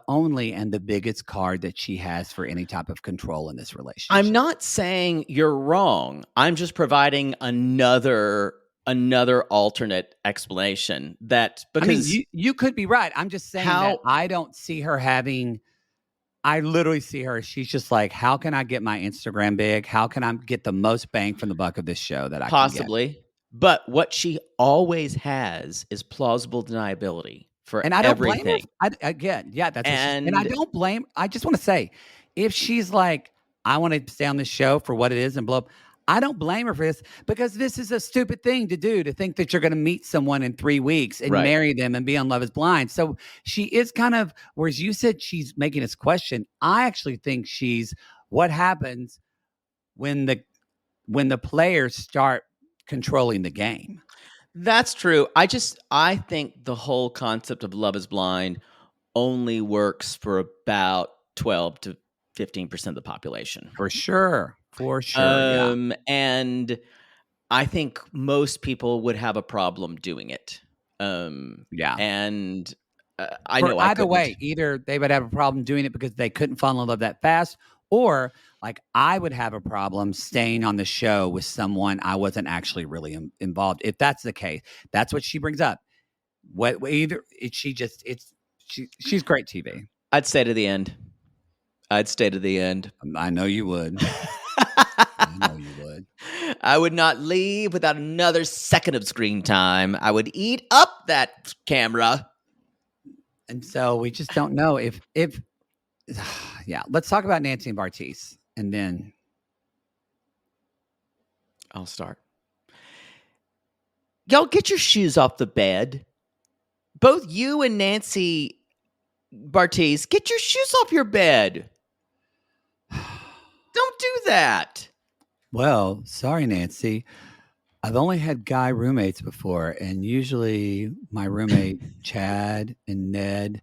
only and the biggest card that she has for any type of control in this relationship. I'm not saying you're wrong. I'm just providing another alternate explanation that, because you could be right. I'm just saying that I don't see her having I literally see her. She's just like, how can I get my Instagram big? How can I get the most bang from the buck of this show that I can get? Possibly. But what she always has is plausible deniability for And I don't blame her. everything. Again, yeah, that's what she's, and I And don't blame. I just want to say, if she's like, I want to stay on this show for what it is and blow up, I don't blame her for this, because this is a stupid thing to do, to think that you're going to meet someone in 3 weeks and Right. marry them and be on Love is Blind. So she is kind of, whereas you said she's making us question, I actually think she's what happens when the players start controlling the game. that's true. I think the whole concept of Love is Blind only works for about 12 to 15% of the population. For sure. Yeah. And I think most people would have a problem doing it. Yeah. And I know either way, either they would have a problem doing it because they couldn't fall in love that fast, or like I would have a problem staying on the show with someone I wasn't actually really involved. If that's the case, that's what she brings up. She's great TV. I'd stay to the end. I know you would. I know you would. I would not leave without another second of screen time. I would eat up that camera. And so we just don't know if yeah. Let's talk about Nancy and Bartise, and then I'll start. Y'all get your shoes off the bed. Both you and Nancy Bartise, get your shoes off your bed. Don't do that. Well, sorry, Nancy. I've only had guy roommates before, and usually my roommate Chad and Ned,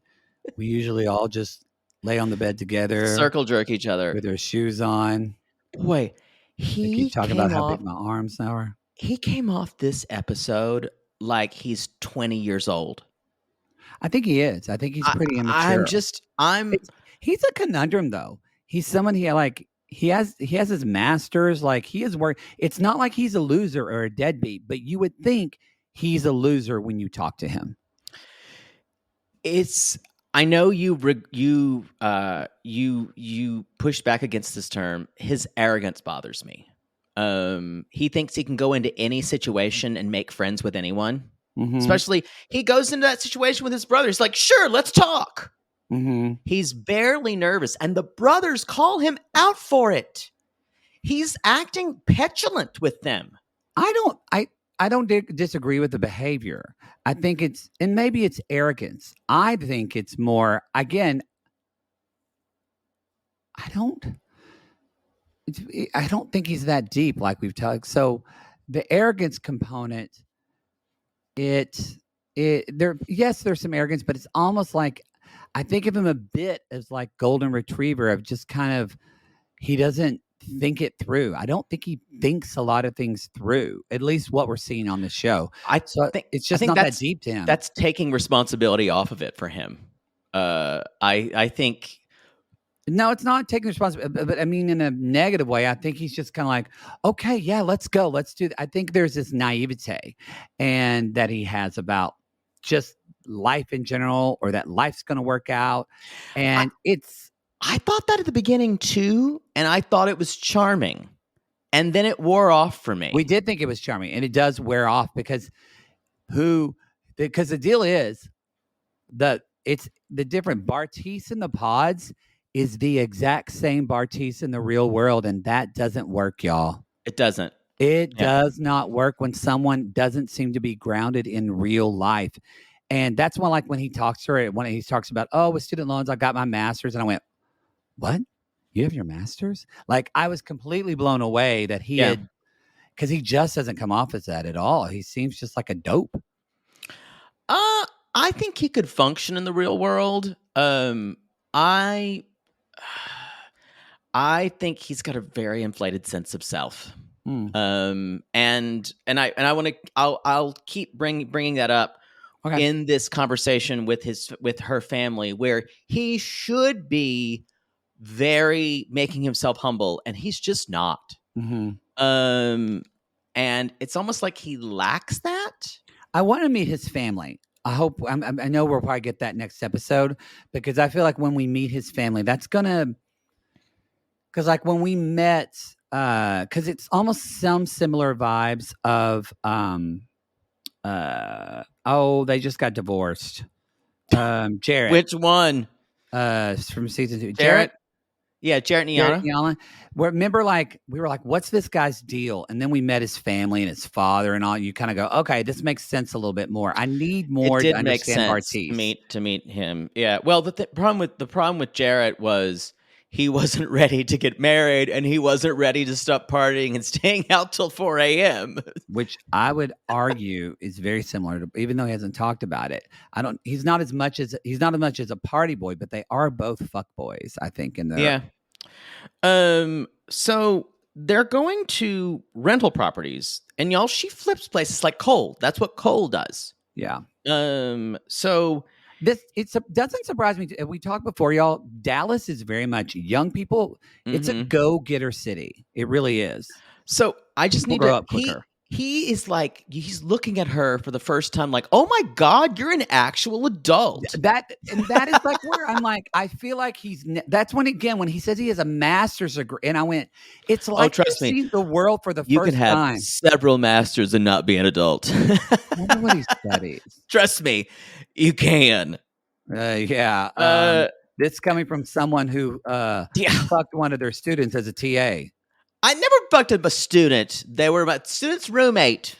we usually all just lay on the bed together, circle jerk each other with their shoes on. Boy, they keep talking about how big my arms are. He came off this episode like he's 20 years old. I think he is. I think he's pretty immature. He's a conundrum, though. He's someone he has his masters. Like, he is work. It's not like he's a loser or a deadbeat, but you would think he's a loser when you talk to him. I know you pushed back against this term. His arrogance bothers me. He thinks he can go into any situation and make friends with anyone. Mm-hmm. Especially, he goes into that situation with his brother. He's like, sure, let's talk. Mm-hmm. He's barely nervous, and the brothers call him out for it. He's acting petulant with them. I don't disagree with the behavior. I think maybe it's arrogance. I think it's more, again, I don't think he's that deep, like we've talked. So the arrogance component, there's some arrogance, but it's almost like, I think of him a bit as like golden retriever, of just kind of, he doesn't think it through. I don't think he thinks a lot of things through, at least what we're seeing on the show. It's just not that deep to him. That's taking responsibility off of it for him. I think. No, it's not taking responsibility, but I mean, in a negative way. I think he's just kind of like, okay, yeah, let's go. Let's do that. I think there's this naivete and that he has about just life in general, or that life's going to work out. And I thought that at the beginning too, and I thought it was charming, and then it wore off for me. We did think it was charming, and it does wear off because the deal is it's the different Bartise in the pods is the exact same Bartise in the real world, and that doesn't work, y'all. It doesn't. It does not work when someone doesn't seem to be grounded in real life. And that's why, like, when he talks to her, when he talks about, with student loans, I got my master's, and I went, what? You have your master's? Like, I was completely blown away that he had, because he just doesn't come off as that at all. He seems just like a dope. I think he could function in the real world. I think he's got a very inflated sense of self. And I want to, I'll keep bringing that up in this conversation with her family, where he should be very making himself humble, and he's just not. Mm-hmm. And it's almost like he lacks that. I want to meet his family. I hope I know we'll probably get that next episode because I feel like when we meet his family, that's gonna because like when we met, because it's almost some similar vibes of they just got divorced. Jarrett, Which one? from season 2, Jarrett? Yeah, Jarrett and Jarrett Iana. and Yana. Remember, like we were like, "What's this guy's deal?" And then we met his family and his father and all. You kind of go, "Okay, this makes sense a little bit more." I need more It to did make understand sense Bartiz. to meet him. Yeah. Well, the problem with Jarrett was he wasn't ready to get married, and he wasn't ready to stop partying and staying out till 4 a.m. Which I would argue is very similar to, even though he hasn't talked about it. He's not as much as a party boy, but they are both fuck boys, I think, in their Yeah. So they're going to rental properties, and y'all, she flips places like Cole. That's what Cole does. yeah. So It doesn't surprise me. We talked before, y'all. Dallas is very much young people. It's a go-getter city. It really is. So I just People need grow to. up quicker. He is like, he's looking at her for the first time, like, oh my God, you're an actual adult. That is like where I'm like, I feel like that's when he says he has a master's degree, and I went, it's like trust me, seeing the world for the you first can have time. several masters and not be an adult. I wonder what he studies. Trust me, you can. Yeah. This coming from someone who fucked one of their students as a TA. I never fucked a student. They were my student's roommate.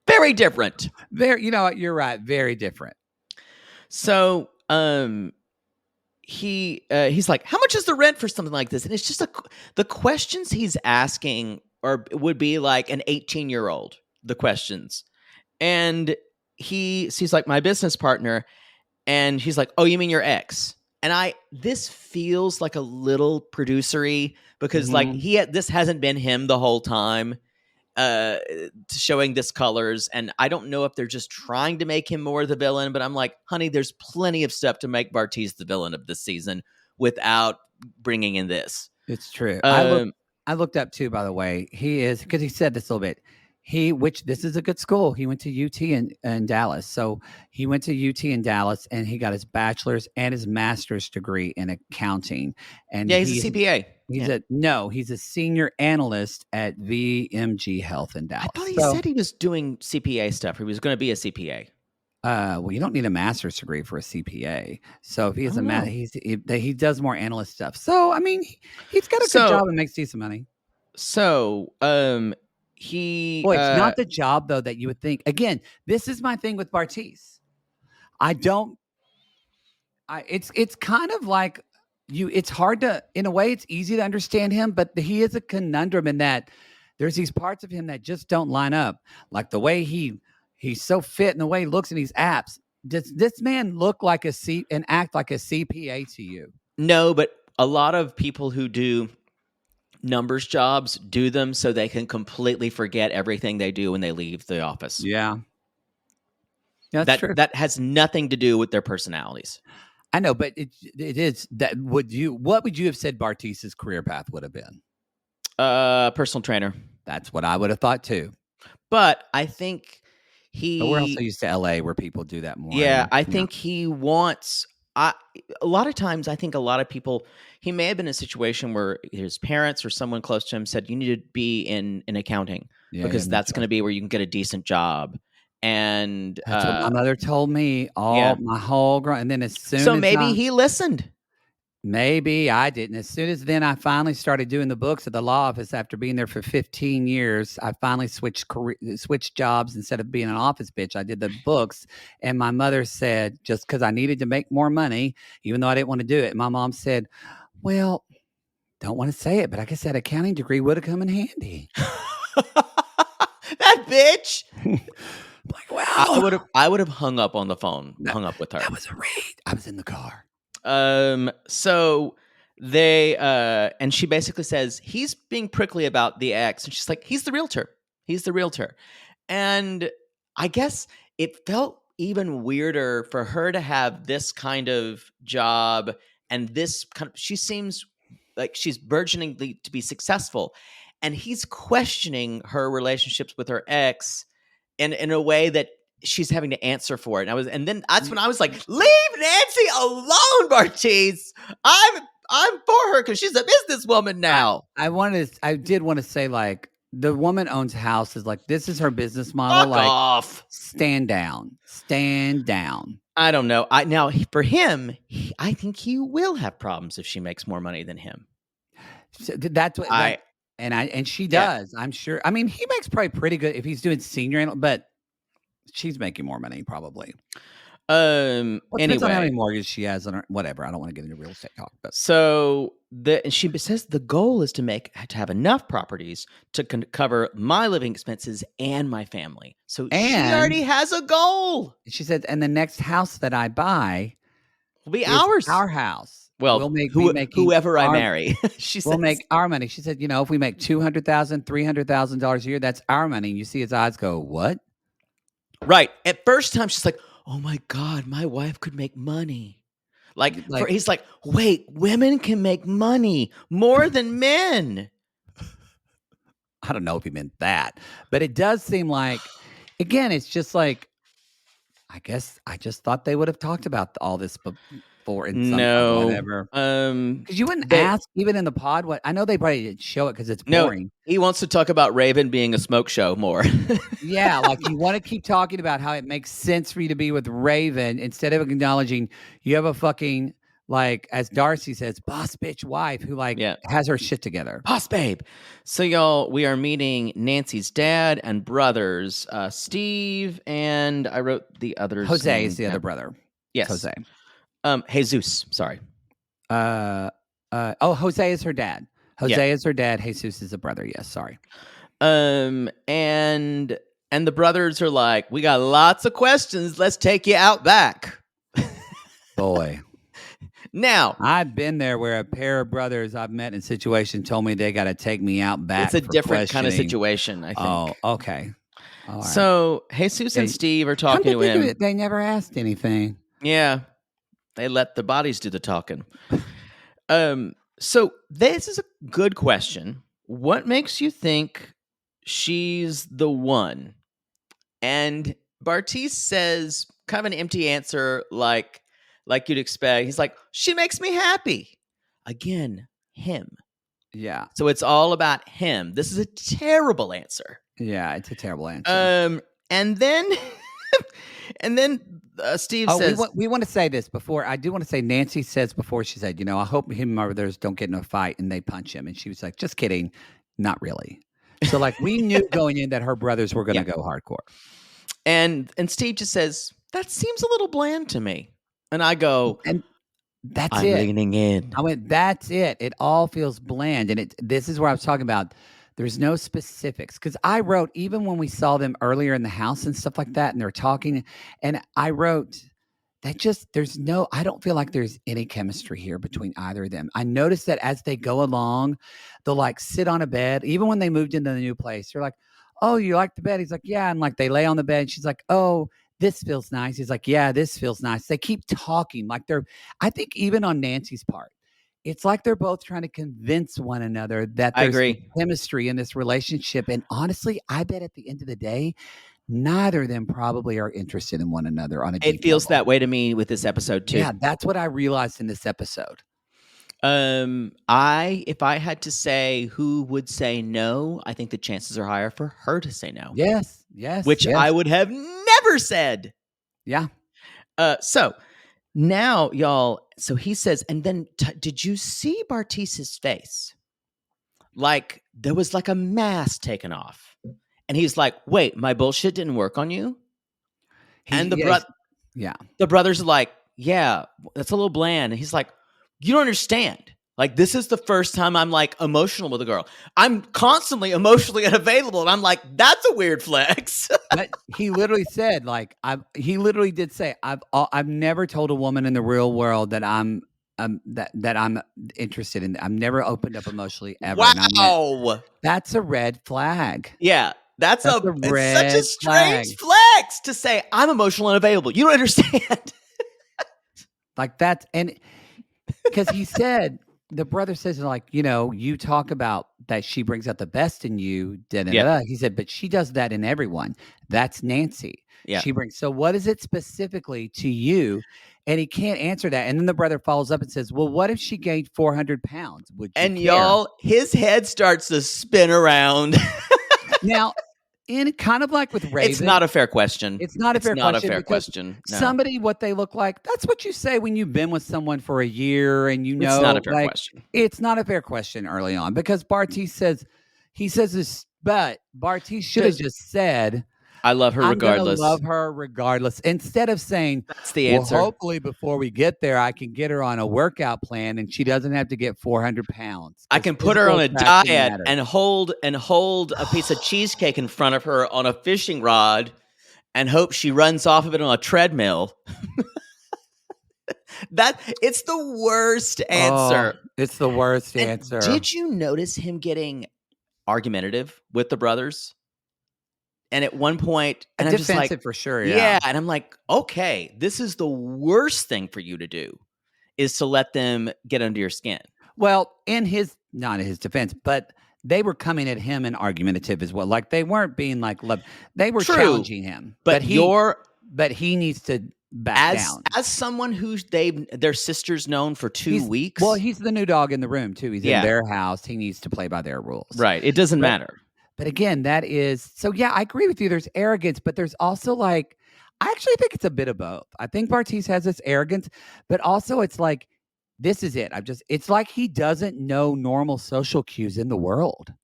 Very different. You know what? You're right. Very different. So, he's like, how much is the rent for something like this? And it's just the questions he's asking would be like an 18-year-old, the questions. And he's like, my business partner. And he's like, oh, you mean your ex? And this feels like a little producery because like this hasn't been him the whole time, showing this colors. And I don't know if they're just trying to make him more the villain, but I'm like, honey, there's plenty of stuff to make Bartiz the villain of this season without bringing in this. It's true. I looked up too, by the way. He is, because he said this a little bit. This is a good school. He went to UT in Dallas. So he went to UT in Dallas and he got his bachelor's and his master's degree in accounting. And yeah, he's a CPA. He's a senior analyst at VMG Health in Dallas. I thought he said he was doing CPA stuff. He was going to be a CPA. Well, you don't need a master's degree for a CPA. So if he has he does more analyst stuff. So I mean, he's got a good job and makes decent money. So it's not the job though that you would think. Again, this is my thing with Bartiz. It's kind of like it's hard to, in a way, it's easy to understand him, but he is a conundrum in that there's these parts of him that just don't line up. Like the way he's so fit and the way he looks in these apps. Does this man look like and act like a CPA to you? No, but a lot of people who do numbers jobs do them so they can completely forget everything they do when they leave the office. Yeah. That's true. That has nothing to do with their personalities. I know, but it is that. What would you have said Bartiz's career path would have been? Personal trainer. That's what I would have thought too. But I think we're also used to LA where people do that more. Yeah, I think he wants. A lot of times, I think a lot of people. He may have been in a situation where his parents or someone close to him said, "You need to be in accounting because that's going to be where you can get a decent job." And that's what my mother told me my whole growing. And then as soon as maybe he listened. Maybe I didn't. As soon as then I finally started doing the books at the law office after being there for 15 years. I finally switched jobs. Instead of being an office bitch, I did the books. And my mother said, just because I needed to make more money, even though I didn't want to do it, my mom said, well, don't want to say it, but I guess that accounting degree would have come in handy. That bitch. Like, wow. I would have hung up on the phone, hung up with her. That was a read. I was in the car. So they, and she basically says, he's being prickly about the ex. And she's like, he's the realtor. And I guess it felt even weirder for her to have this kind of job and this kind of, she seems like she's burgeoning to be successful. And he's questioning her relationships with her ex. in a way that she's having to answer for it. And then that's when I was like, leave Nancy alone, Bartiz. I'm for her because she's a businesswoman now. I did want to say, like, the woman owns houses. Like, this is her business model. Fuck like, off. Stand down. I don't know. Now for him, I think he will have problems if she makes more money than him. So that's what and she does. I'm sure. I mean, he makes probably pretty good if he's doing senior, but she's making more money probably. Anyway, depends on how many mortgages she has on her. Whatever. I don't want to get into real estate talk. But so she says the goal is to have enough properties to cover my living expenses and my family. So she already has a goal. She said, and the next house that I buy will be ours. Our house. Well, whoever I marry, we'll make our money. She said, if we make $200,000, $300,000 a year, that's our money. And you see his eyes go, what? Right. At first time, she's like, oh my God, my wife could make money. He's like, wait, women can make money more than men. I don't know if he meant that, but it does seem like, again, it's just like, I guess I just thought they would have talked about all this before in some whatever. Because you wouldn't ask even in the pod what I know they probably didn't show it because it's boring. No, he wants to talk about Raven being a smoke show more. Yeah, like you want to keep talking about how it makes sense for you to be with Raven instead of acknowledging you have a fucking, like, as Darcy says, boss bitch wife who has her shit together. Boss babe. So y'all, we are meeting Nancy's dad and brothers, Steve, and I wrote the others. Jose is the other brother. Yes. Jose. Jesus, sorry. Jose is her dad. Jose is her dad. Jesus is a brother. Yes, sorry. And the brothers are like, we got lots of questions. Let's take you out back. Boy. Now, I've been there where a pair of brothers I've met in a situation told me they got to take me out back. It's a different kind of situation, I think. Oh, okay. All right. So Jesus and Steve are talking to him. They never asked anything. Yeah. They let the bodies do the talking. So this is a good question. What makes you think she's the one? And Bartiz says kind of an empty answer, like you'd expect. He's like, she makes me happy. Again, him. Yeah. So it's all about him. This is a terrible answer. Yeah, it's a terrible answer. And then Steve says, we want to say this before. I do want to say Nancy says before she said, I hope him and my brothers don't get in a fight and they punch him. And she was like, just kidding. Not really. So like we knew going in that her brothers were going to go hardcore. And Steve just says, that seems a little bland to me. And I go, and that's I'm leaning in. I went, that's it. It all feels bland. And this is where I was talking about. There's no specifics. Because I wrote, even when we saw them earlier in the house and stuff like that, and they're talking, and I wrote that I don't feel like there's any chemistry here between either of them. I noticed that as they go along, they'll like sit on a bed. Even when they moved into the new place, they're like, oh, you like the bed? He's like, yeah. And like they lay on the bed. And she's like, oh, this feels nice. He's like, yeah, this feels nice. They keep talking like I think even on Nancy's part, it's like they're both trying to convince one another that there's chemistry in this relationship. And honestly, I bet at the end of the day, neither of them probably are interested in one another on a deep level. It feels that way to me with this episode too. Yeah, that's what I realized in this episode. If I had to say who would say no, I think the chances are higher for her to say no. Yes. Which I would have never said. Yeah. So now, y'all, so he says, and then did you see Bartiz's face? Like there was like a mask taken off. And he's like, wait, my bullshit didn't work on you? The brothers are like, yeah, that's a little bland. And he's like, you don't understand. Like, this is the first time I'm like emotional with a girl. I'm constantly emotionally unavailable. And I'm like, that's a weird flex. But he literally said, like, he literally did say, I've never told a woman in the real world that I'm interested in. I've never opened up emotionally ever. Wow. That's a red flag. Yeah. That's such a strange flex to say I'm emotional and unavailable. You don't understand. Like that's, and because he said, the brother says, like, you talk about that she brings out the best in you. He said, but she does that in everyone. That's Nancy. Yeah. So what is it specifically to you? And he can't answer that. And then the brother follows up and says, well, what if she gained 400 pounds? Would you And care? y'all, his head starts to spin around. Now, in kind of like with Raven. It's not a fair question. It's not a fair question. No. Somebody, what they look like, that's what you say when you've been with someone for a year and it's not a fair question. It's not a fair question early on because Bartiz says this, but Bartiz should have just said, I love her regardless. Love her regardless. Instead of saying, that's the answer. Well, hopefully before we get there, I can get her on a workout plan and she doesn't have to get 400 pounds. I can put her on a diet and hold a piece of cheesecake in front of her on a fishing rod and hope she runs off of it on a treadmill. It's the worst answer. It's the worst answer. Did you notice him getting argumentative with the brothers? And at one point, and I'm just like, for sure, yeah. And I'm like, okay, this is the worst thing for you to do, is to let them get under your skin. Well, not in his defense, but they were coming at him and argumentative as well. Like they weren't being like, they were challenging him. But he needs to back down. As someone who their sister's known for 2 weeks. Well, he's the new dog in the room too. He's in their house. He needs to play by their rules. Right. It doesn't matter. But again, that is so. Yeah, I agree with you. There's arrogance, but there's also I actually think it's a bit of both. I think Bartiz has this arrogance, but also it's like, this is it. It's like he doesn't know normal social cues in the world.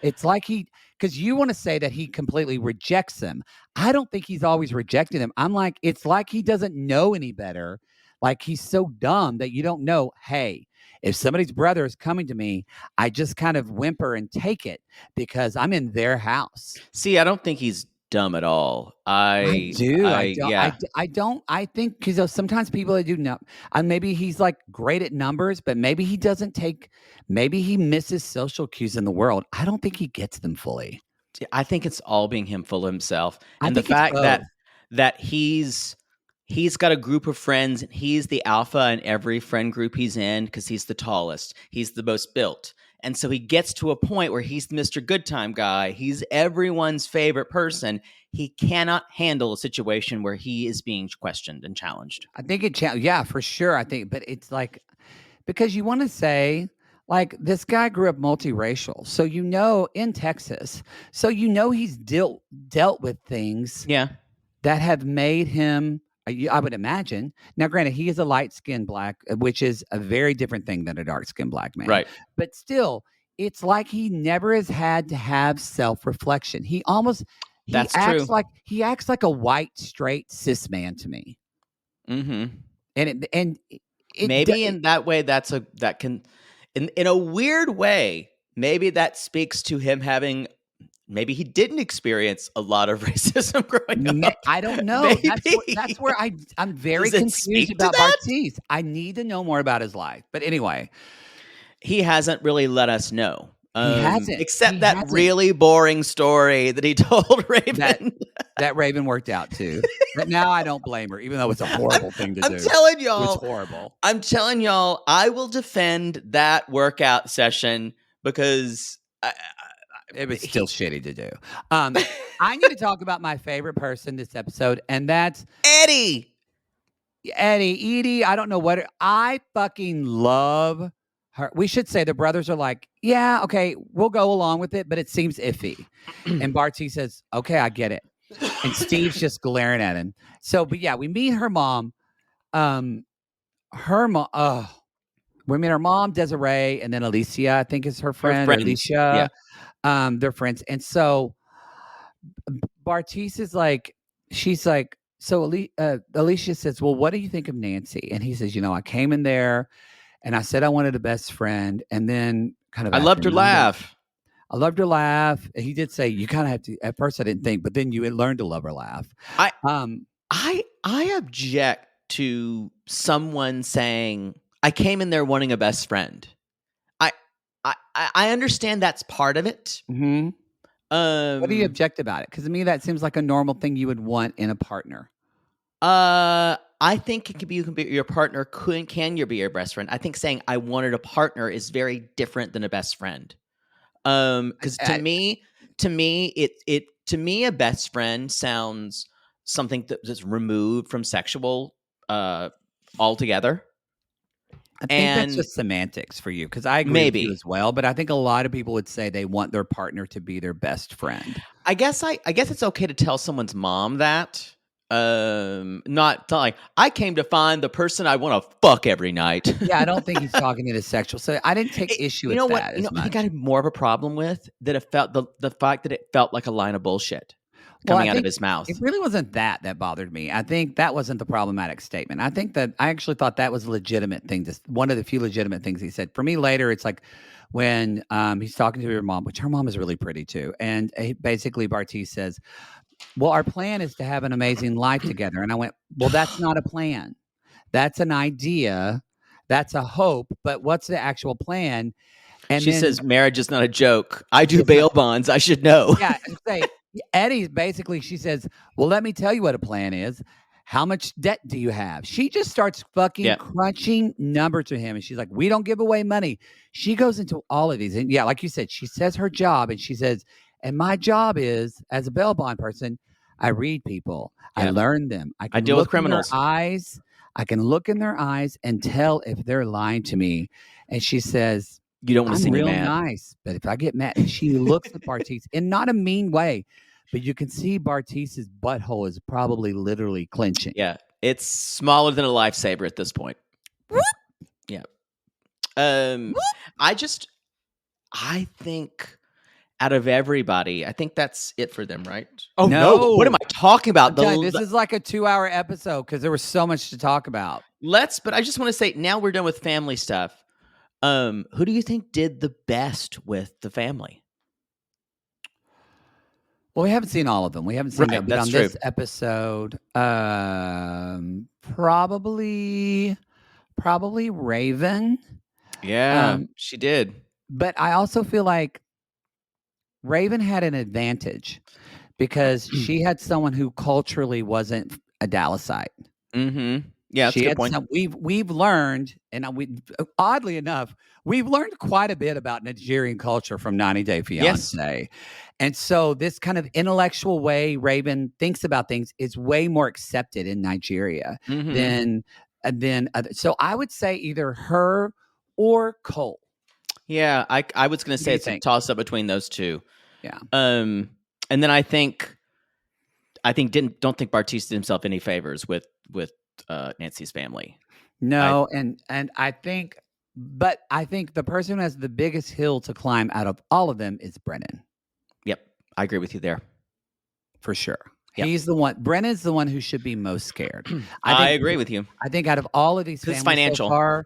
It's like because you want to say that he completely rejects them. I don't think he's always rejecting them. I'm like, it's like he doesn't know any better. Like he's so dumb that you don't know, hey, if somebody's brother is coming to me, I just kind of whimper and take it because I'm in their house. See, I don't think he's dumb at all. I do. I don't. I think because sometimes people that do not. Maybe he's like great at numbers, but maybe he doesn't take. Maybe he misses social cues in the world. I don't think he gets them fully. I think it's all being him full of himself, and the fact that he's got a group of friends. He's the alpha in every friend group he's in because he's the tallest. He's the most built. And so he gets to a point where he's the Mr. Good Time guy. He's everyone's favorite person. He cannot handle a situation where he is being questioned and challenged. I think yeah, for sure. I think, but it's like, because you want to say, like, this guy grew up multiracial. So, in Texas. So, he's dealt with things that have made him, I would imagine. Now, granted, he is a light-skinned black, which is a very different thing than a dark-skinned black man. Right. But still, it's like he never has had to have self-reflection. He acts like a white, straight cis man to me. Mm-hmm. And maybe in that way, in a weird way, maybe that speaks to him having. Maybe he didn't experience a lot of racism growing up. I don't know. That's where I'm very confused about Bartiz. I need to know more about his life. But anyway. He hasn't really let us know. He hasn't. Except really boring story that he told Raven. That Raven worked out too. But now I don't blame her, even though it's a horrible thing to do. I'm telling y'all. It's horrible. I'm telling y'all, I will defend that workout session because... it was still shitty to do. I need to talk about my favorite person this episode, and that's Edie. Edie, I don't know what I fucking love her. We should say the brothers are like, yeah, okay, we'll go along with it, but it seems iffy. And Bartiz says, okay, I get it. And Steve's just glaring at him. So, but yeah, we meet her mom. We meet her mom, Desiree, and then Alicia, I think is her friend. Alicia. Yeah. They're friends. And so Bartiz is like, she's like, so Alicia says, well, what do you think of Nancy? And he says, I came in there and I said I wanted a best friend. And then I loved her laugh. I loved her laugh. And he did say, you kind of have to, at first I didn't think, but then you learned to love her laugh. I object to someone saying, I came in there wanting a best friend. I understand that's part of it. Mm-hmm. What do you object about it? Because to me, that seems like a normal thing you would want in a partner. I think it can be your partner. Can you be your best friend? I think saying I wanted a partner is very different than a best friend. Because to me, a best friend sounds something that's removed from sexual altogether. I think that's just semantics for you, because I agree with you as well. But I think a lot of people would say they want their partner to be their best friend. I guess it's okay to tell someone's mom that. Not like I came to find the person I want to fuck every night. Yeah, I don't think he's talking it as sexual. So I didn't take issue with that as much. I think I had more of a problem with that. It felt the fact that it felt like a line of bullshit coming out of his mouth. It really wasn't that bothered me. I think that wasn't the problematic statement. I think that I actually thought that was a legitimate thing. Just one of the few legitimate things he said. For me, later, it's like when he's talking to your mom, which her mom is really pretty too, and basically Bartiz says, well, our plan is to have an amazing life together. And I went, well, that's not a plan. That's an idea. That's a hope. But what's the actual plan? And she says, marriage is not a joke. I do bail bonds. I should know. Yeah. And say, Eddie, basically, she says, well, let me tell you what a plan is. How much debt do you have? She just starts fucking crunching numbers to him. And she's like, we don't give away money. She goes into all of these. And yeah, like you said, she says her job and she says, and my job is, as a bail bond person, I read people. I learn them. I deal with criminals. I can look in their eyes and tell if they're lying to me. And she says, you don't want to see me mad. Nice, but if I get mad, and she looks at Bartiz in not a mean way, but you can see Bartiz's butthole is probably literally clenching. Yeah, it's smaller than a lifesaver at this point. Yeah. I think out of everybody, I think that's it for them, right? Oh, no. What am I talking about? This is like a 2-hour episode because there was so much to talk about. But I just want to say, now we're done with family stuff. Who do you think did the best with the family? Well, we haven't seen all of them. We haven't seen them. But on this episode, probably Raven. Yeah, she did. But I also feel like Raven had an advantage because she had someone who culturally wasn't a Dallasite. Mm-hmm. Yeah, that's a good point. We've learned, and oddly enough, we've learned quite a bit about Nigerian culture from 90 Day Fiancé. Yes. And so this kind of intellectual way Raven thinks about things is way more accepted in Nigeria than so I would say either her or Cole. Yeah, I was going to say it's a toss up between those two. Yeah. And then I don't think Bartiz did himself any favors with Nancy's family. No, and I think the person who has the biggest hill to climb out of all of them is Brennan. Yep, I agree with you there. For sure. Yep. He's the one. Brennan's the one who should be most scared. I agree with you. I think out of all of these families financial. So far,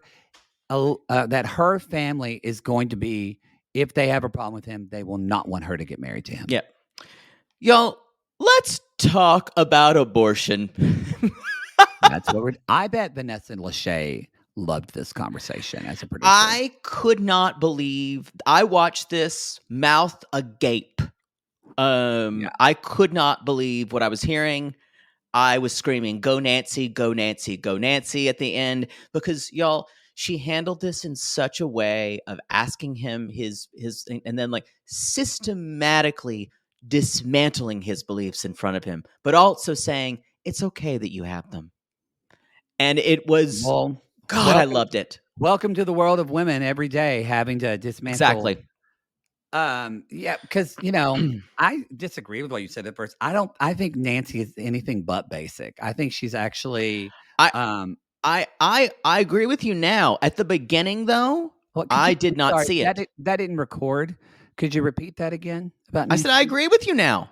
that her family is going to be, if they have a problem with him, they will not want her to get married to him. Yep. Y'all, let's talk about abortion. That's what I bet Vanessa Lachey loved this conversation as a producer. I could not believe I watched this mouth agape. I could not believe what I was hearing. I was screaming, "Go Nancy, go Nancy, go Nancy" at the end, because y'all, she handled this in such a way of asking him his and then like systematically dismantling his beliefs in front of him, but also saying it's okay that you have them. And it was, I loved it. Welcome to the world of women every day having to dismantle. Exactly. Yeah, because I disagree with what you said at first. I think Nancy is anything but basic. I think she's actually. I agree with you now. At the beginning, though, I did not see it. That didn't record. Could you repeat that again? I said I agree with you now.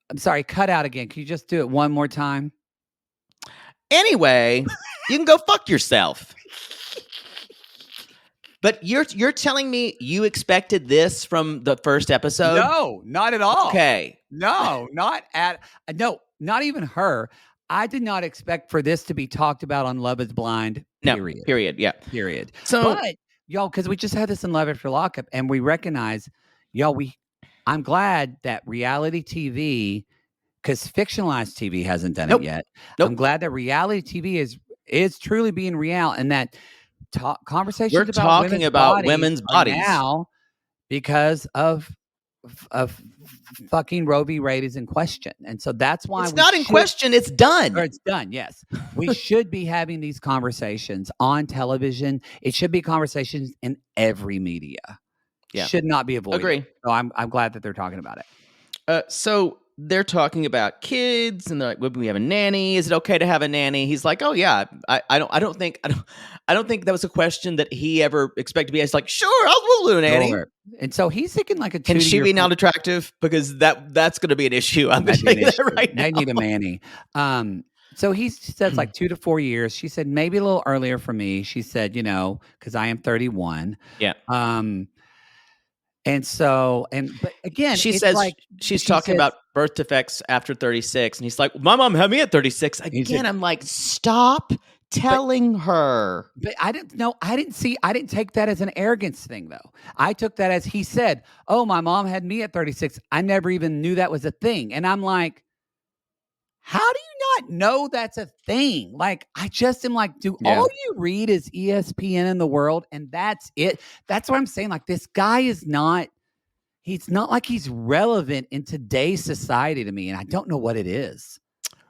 I'm sorry. Cut out again. Can you just do it one more time? Anyway, you can go fuck yourself. But you're telling me you expected this from the first episode? No, not at all. Okay. No, not even her. I did not expect for this to be talked about on Love is Blind. Period. No, period. Yeah. Period. So, but y'all, because we just had this in Love After Lockup, and we recognize, y'all, I'm glad that reality TV because fictionalized TV hasn't done it yet. I'm glad that reality TV is truly being real, and that conversations We're about talking about women's are bodies now because of fucking Roe v. Wade is in question, and so that's why it's not in question. It's done. Or it's done. Yes, we should be having these conversations on television. It should be conversations in every media. Yeah. Should not be avoided. Agree. So I'm glad that they're talking about it. So they're talking about kids, and they're like, "Would we have a nanny? Is it okay to have a nanny?" He's like, "Oh yeah, I don't think that was a question that he ever expected to be." He's like, "Sure, we'll do a nanny." Sure. And so he's thinking like a 2 Can she be not attractive? Because that's going to be an issue. I'm going to tell you that right now. They need a manny. So he says like 2 to 4 years. She said maybe a little earlier for me. She said, because I am 31. Yeah. And so, but again, she says like she's talking about birth defects after 36, and he's like, "My mom had me at 36." Again, I'm like, stop telling her. But I didn't know. I didn't take that as an arrogance thing, though. I took that as he said, "Oh, my mom had me at 36." I never even knew that was a thing, and I'm like, how do you not know that's a thing? Like, I just am like, all you read is ESPN in the world, and that's it. That's what I'm saying. Like, this guy he's not like he's relevant in today's society to me, and I don't know what it is.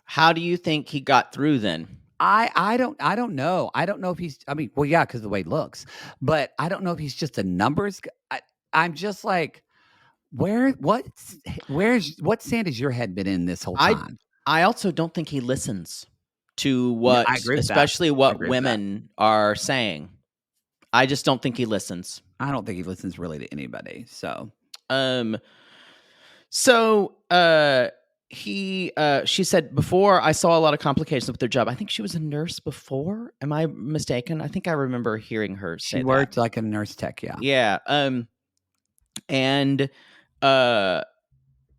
How do you think he got through then? I don't know. I don't know if he's, yeah, because of the way he looks, but I don't know if he's just a numbers guy. I'm just like, what sand has your head been in this whole time? I also don't think he listens to what, especially what women are saying. I just don't think he listens. I don't think he listens really to anybody. So, she said before, I saw a lot of complications with their job. I think she was a nurse before. Am I mistaken? I think I remember hearing her say she worked like a nurse tech. Yeah. Yeah.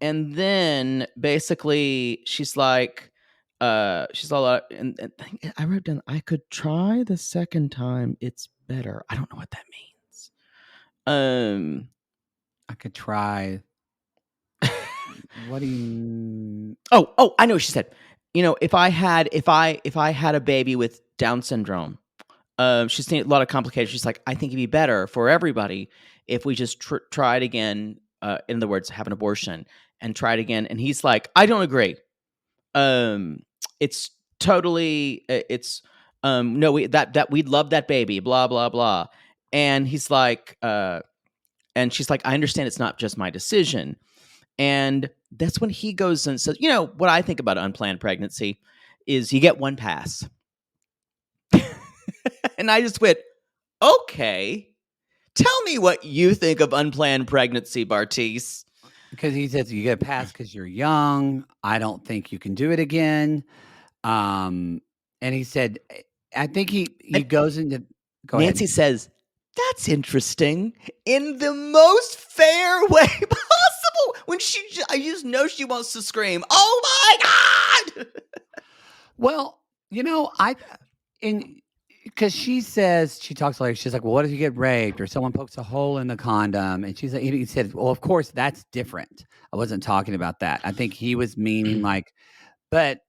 And then basically she's like, she's a lot, and I wrote down, I could try the second time. It's better. I don't know what that means. I could try. What do you? Oh, I know what she said. If I had a baby with Down syndrome, she's seen a lot of complications. She's like, I think it'd be better for everybody if we just try it again. In other words, have an abortion and try it again. And he's like, I don't agree. It's totally, no, we'd love that baby, blah, blah, blah. And he's like, and she's like, I understand it's not just my decision. And that's when he goes and says, what I think about unplanned pregnancy is you get one pass. And I just went, okay. Tell me what you think of unplanned pregnancy, Bartise. Because he says you get a pass because you're young. I don't think you can do it again. And he said, I think he goes into. Nancy says, that's interesting in the most fair way possible. When I just know she wants to scream, oh my God. Well, because she talks like, she's like, well, what if you get raped or someone pokes a hole in the condom? And she's like, he said, well, of course, that's different. I wasn't talking about that. I think he was meaning like, but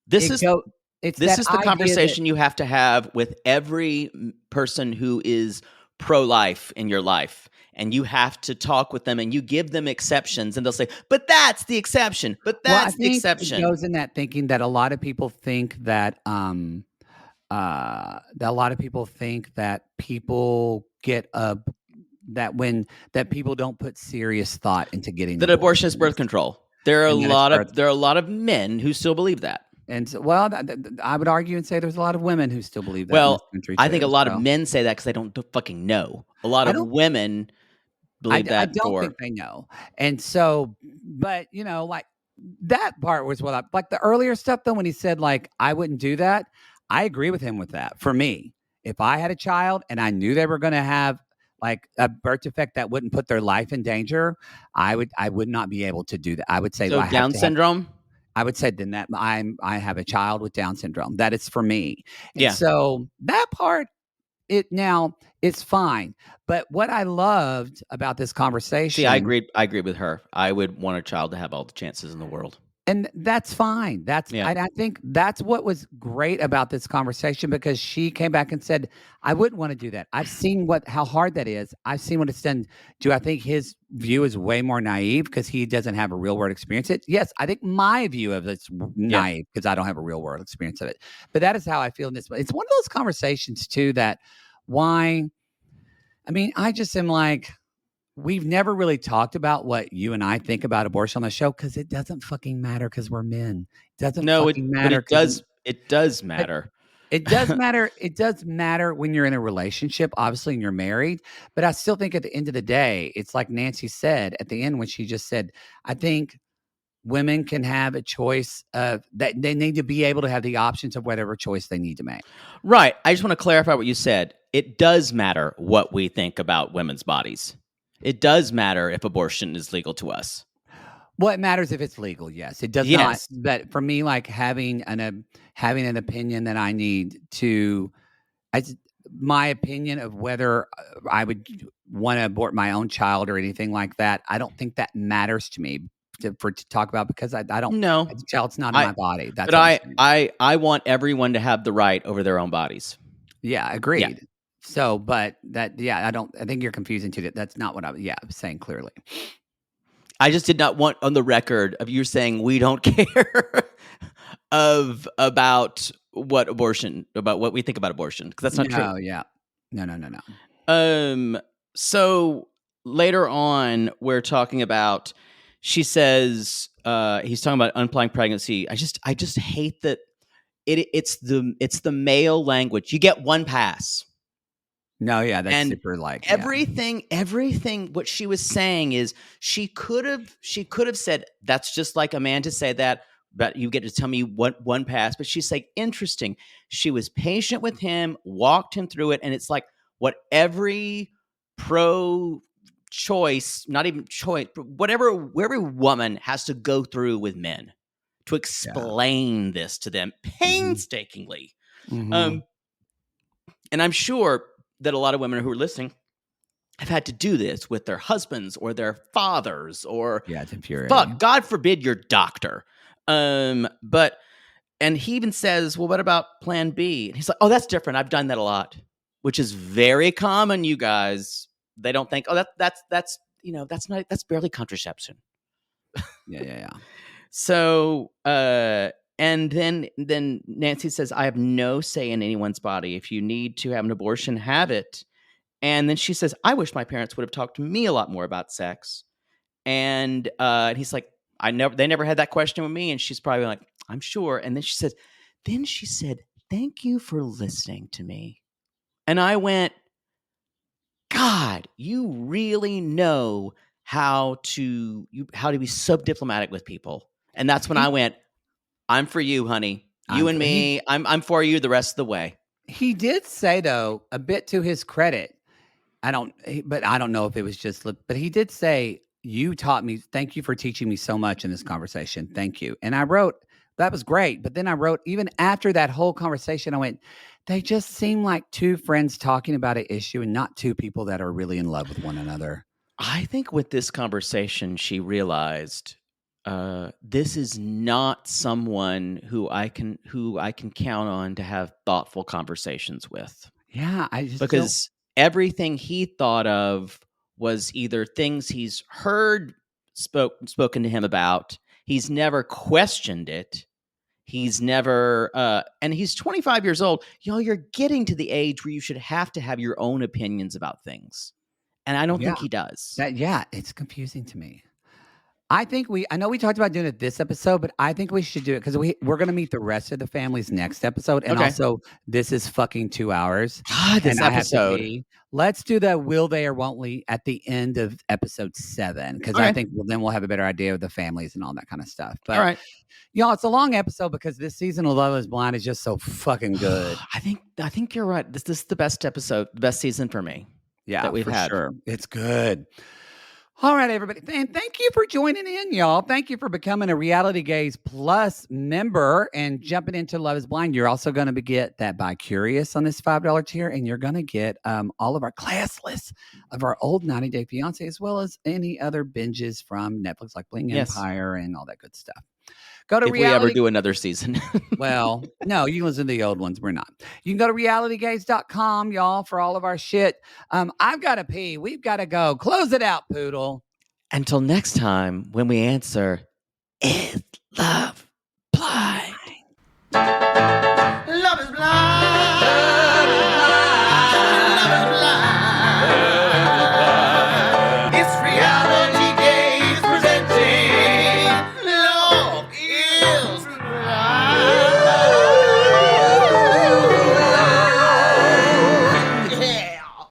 this is the conversation you have to have with every person who is pro-life in your life. And you have to talk with them and you give them exceptions and they'll say, but that's the exception. But that's the exception. It goes in that thinking that a lot of people think that, people get that people don't put serious thought into getting that abortion is birth control. There are a lot of men who still believe that. And so, well, I would argue and say there's a lot of women who still believe that. Well, in this country I think a lot of men say that because they don't fucking know. A lot of women believe that. I don't think they know. And so, but like that part was what like the earlier stuff though, when he said like, I wouldn't do that. I agree with him with that. For me, if I had a child and I knew they were going to have like a birth defect that wouldn't put their life in danger, I would not be able to do that. I would say, so Down syndrome. I would say then that I have a child with Down syndrome. That is for me. And yeah. So that part, it's fine. But what I loved about this conversation, see, I agree with her. I would want a child to have all the chances in the world. And that's fine. I think that's what was great about this conversation, because she came back and said, I wouldn't want to do that. I've seen how hard that is. I've seen what it's done. Do I think his view is way more naive because he doesn't have a real world experience? Yes, I think my view of it's naive because I don't have a real world experience of it. But that is how I feel in this. It's one of those conversations too that I just am like, we've never really talked about what you and I think about abortion on the show because it doesn't fucking matter because we're men. It doesn't fucking matter. It does matter. It does matter. It does matter when you're in a relationship, obviously, and you're married. But I still think at the end of the day, it's like Nancy said at the end when she just said, I think women can have a choice of that. They need to be able to have the options of whatever choice they need to make. Right. I just want to clarify what you said. It does matter what we think about women's bodies. It does matter if abortion is legal to us. Well, it matters if it's legal. Yes, it does not. But for me, like having an opinion that I need to, my opinion of whether I would want to abort my own child or anything like that, I don't think that matters to me to talk about because I don't know. The child's not in my body. That's but I want everyone to have the right over their own bodies. Yeah, agreed. Yeah. So, but I think you're confusing too. That's not what I was saying clearly. I just did not want on the record of you saying we don't care about what we think about abortion, because that's not true. Oh, yeah. No. So later on, we're talking about, she says, he's talking about unplanned pregnancy. I just hate that it's the male language. You get one pass. No, yeah, that's super everything. What she was saying is she could have said, that's just like a man to say that, but you get to tell me what one pass. But she's like, interesting. She was patient with him, walked him through it, and it's like what every pro-choice, not even choice, whatever every woman has to go through with men to explain this to them painstakingly. Mm-hmm. And I'm sure that a lot of women who are listening have had to do this with their husbands or their fathers or it's infuriating. Fuck, God forbid your doctor. And he even says, well, what about plan B? And he's like, oh, that's different. I've done that a lot, which is very common, you guys. They don't think, oh, that's barely contraception. Yeah. So, and then Nancy says, I have no say in anyone's body. If you need to have an abortion, have it. And then she says, I wish my parents would have talked to me a lot more about sex. And he's like, they never had that question with me. And she's probably like, I'm sure. And then she said, thank you for listening to me. And I went, God, you really know how to be so diplomatic with people. And that's when I went, I'm for you, honey. You and me, I'm for you the rest of the way. He did say, though, a bit to his credit, I don't know if it was just, but he did say, you taught me, thank you for teaching me so much in this conversation. Thank you. And I wrote, that was great. But then I wrote, even after that whole conversation, I went, they just seem like two friends talking about an issue and not two people that are really in love with one another. I think with this conversation, she realized this is not someone who I can count on to have thoughtful conversations with. Yeah, because everything he thought of was either things he's heard spoken to him about. He's never questioned it. He's never, and he's 25 years old. You're getting to the age where you should have to have your own opinions about things. And I don't think he does. It's confusing to me. I know we talked about doing it this episode, but I think we should do it because we're going to meet the rest of the families next episode. And also, this is fucking 2 hours. This episode. Let's do the will they or won't we at the end of episode 7. Because I think then we'll have a better idea of the families and all that kind of stuff. But, all right. Y'all, it's a long episode because this season of Love is Blind is just so fucking good. I think you're right. This is the best episode, the best season for me. Yeah, that we've had. Sure. It's good. All right, everybody. And thank you for joining in, y'all. Thank you for becoming a Reality Gaze Plus member and jumping into Love is Blind. You're also going to get that By Curious on this $5 tier, and you're going to get all of our class lists of our old 90 Day Fiancé, as well as any other binges from Netflix, like Bling Empire and all that good stuff. Go to if we ever do another season. Well, no, you can listen to the old ones. We're not. You can go to realitygaze.com, y'all, for all of our shit. I've got to pee. We've got to go. Close it out, Poodle. Until next time, when we answer, is love blind?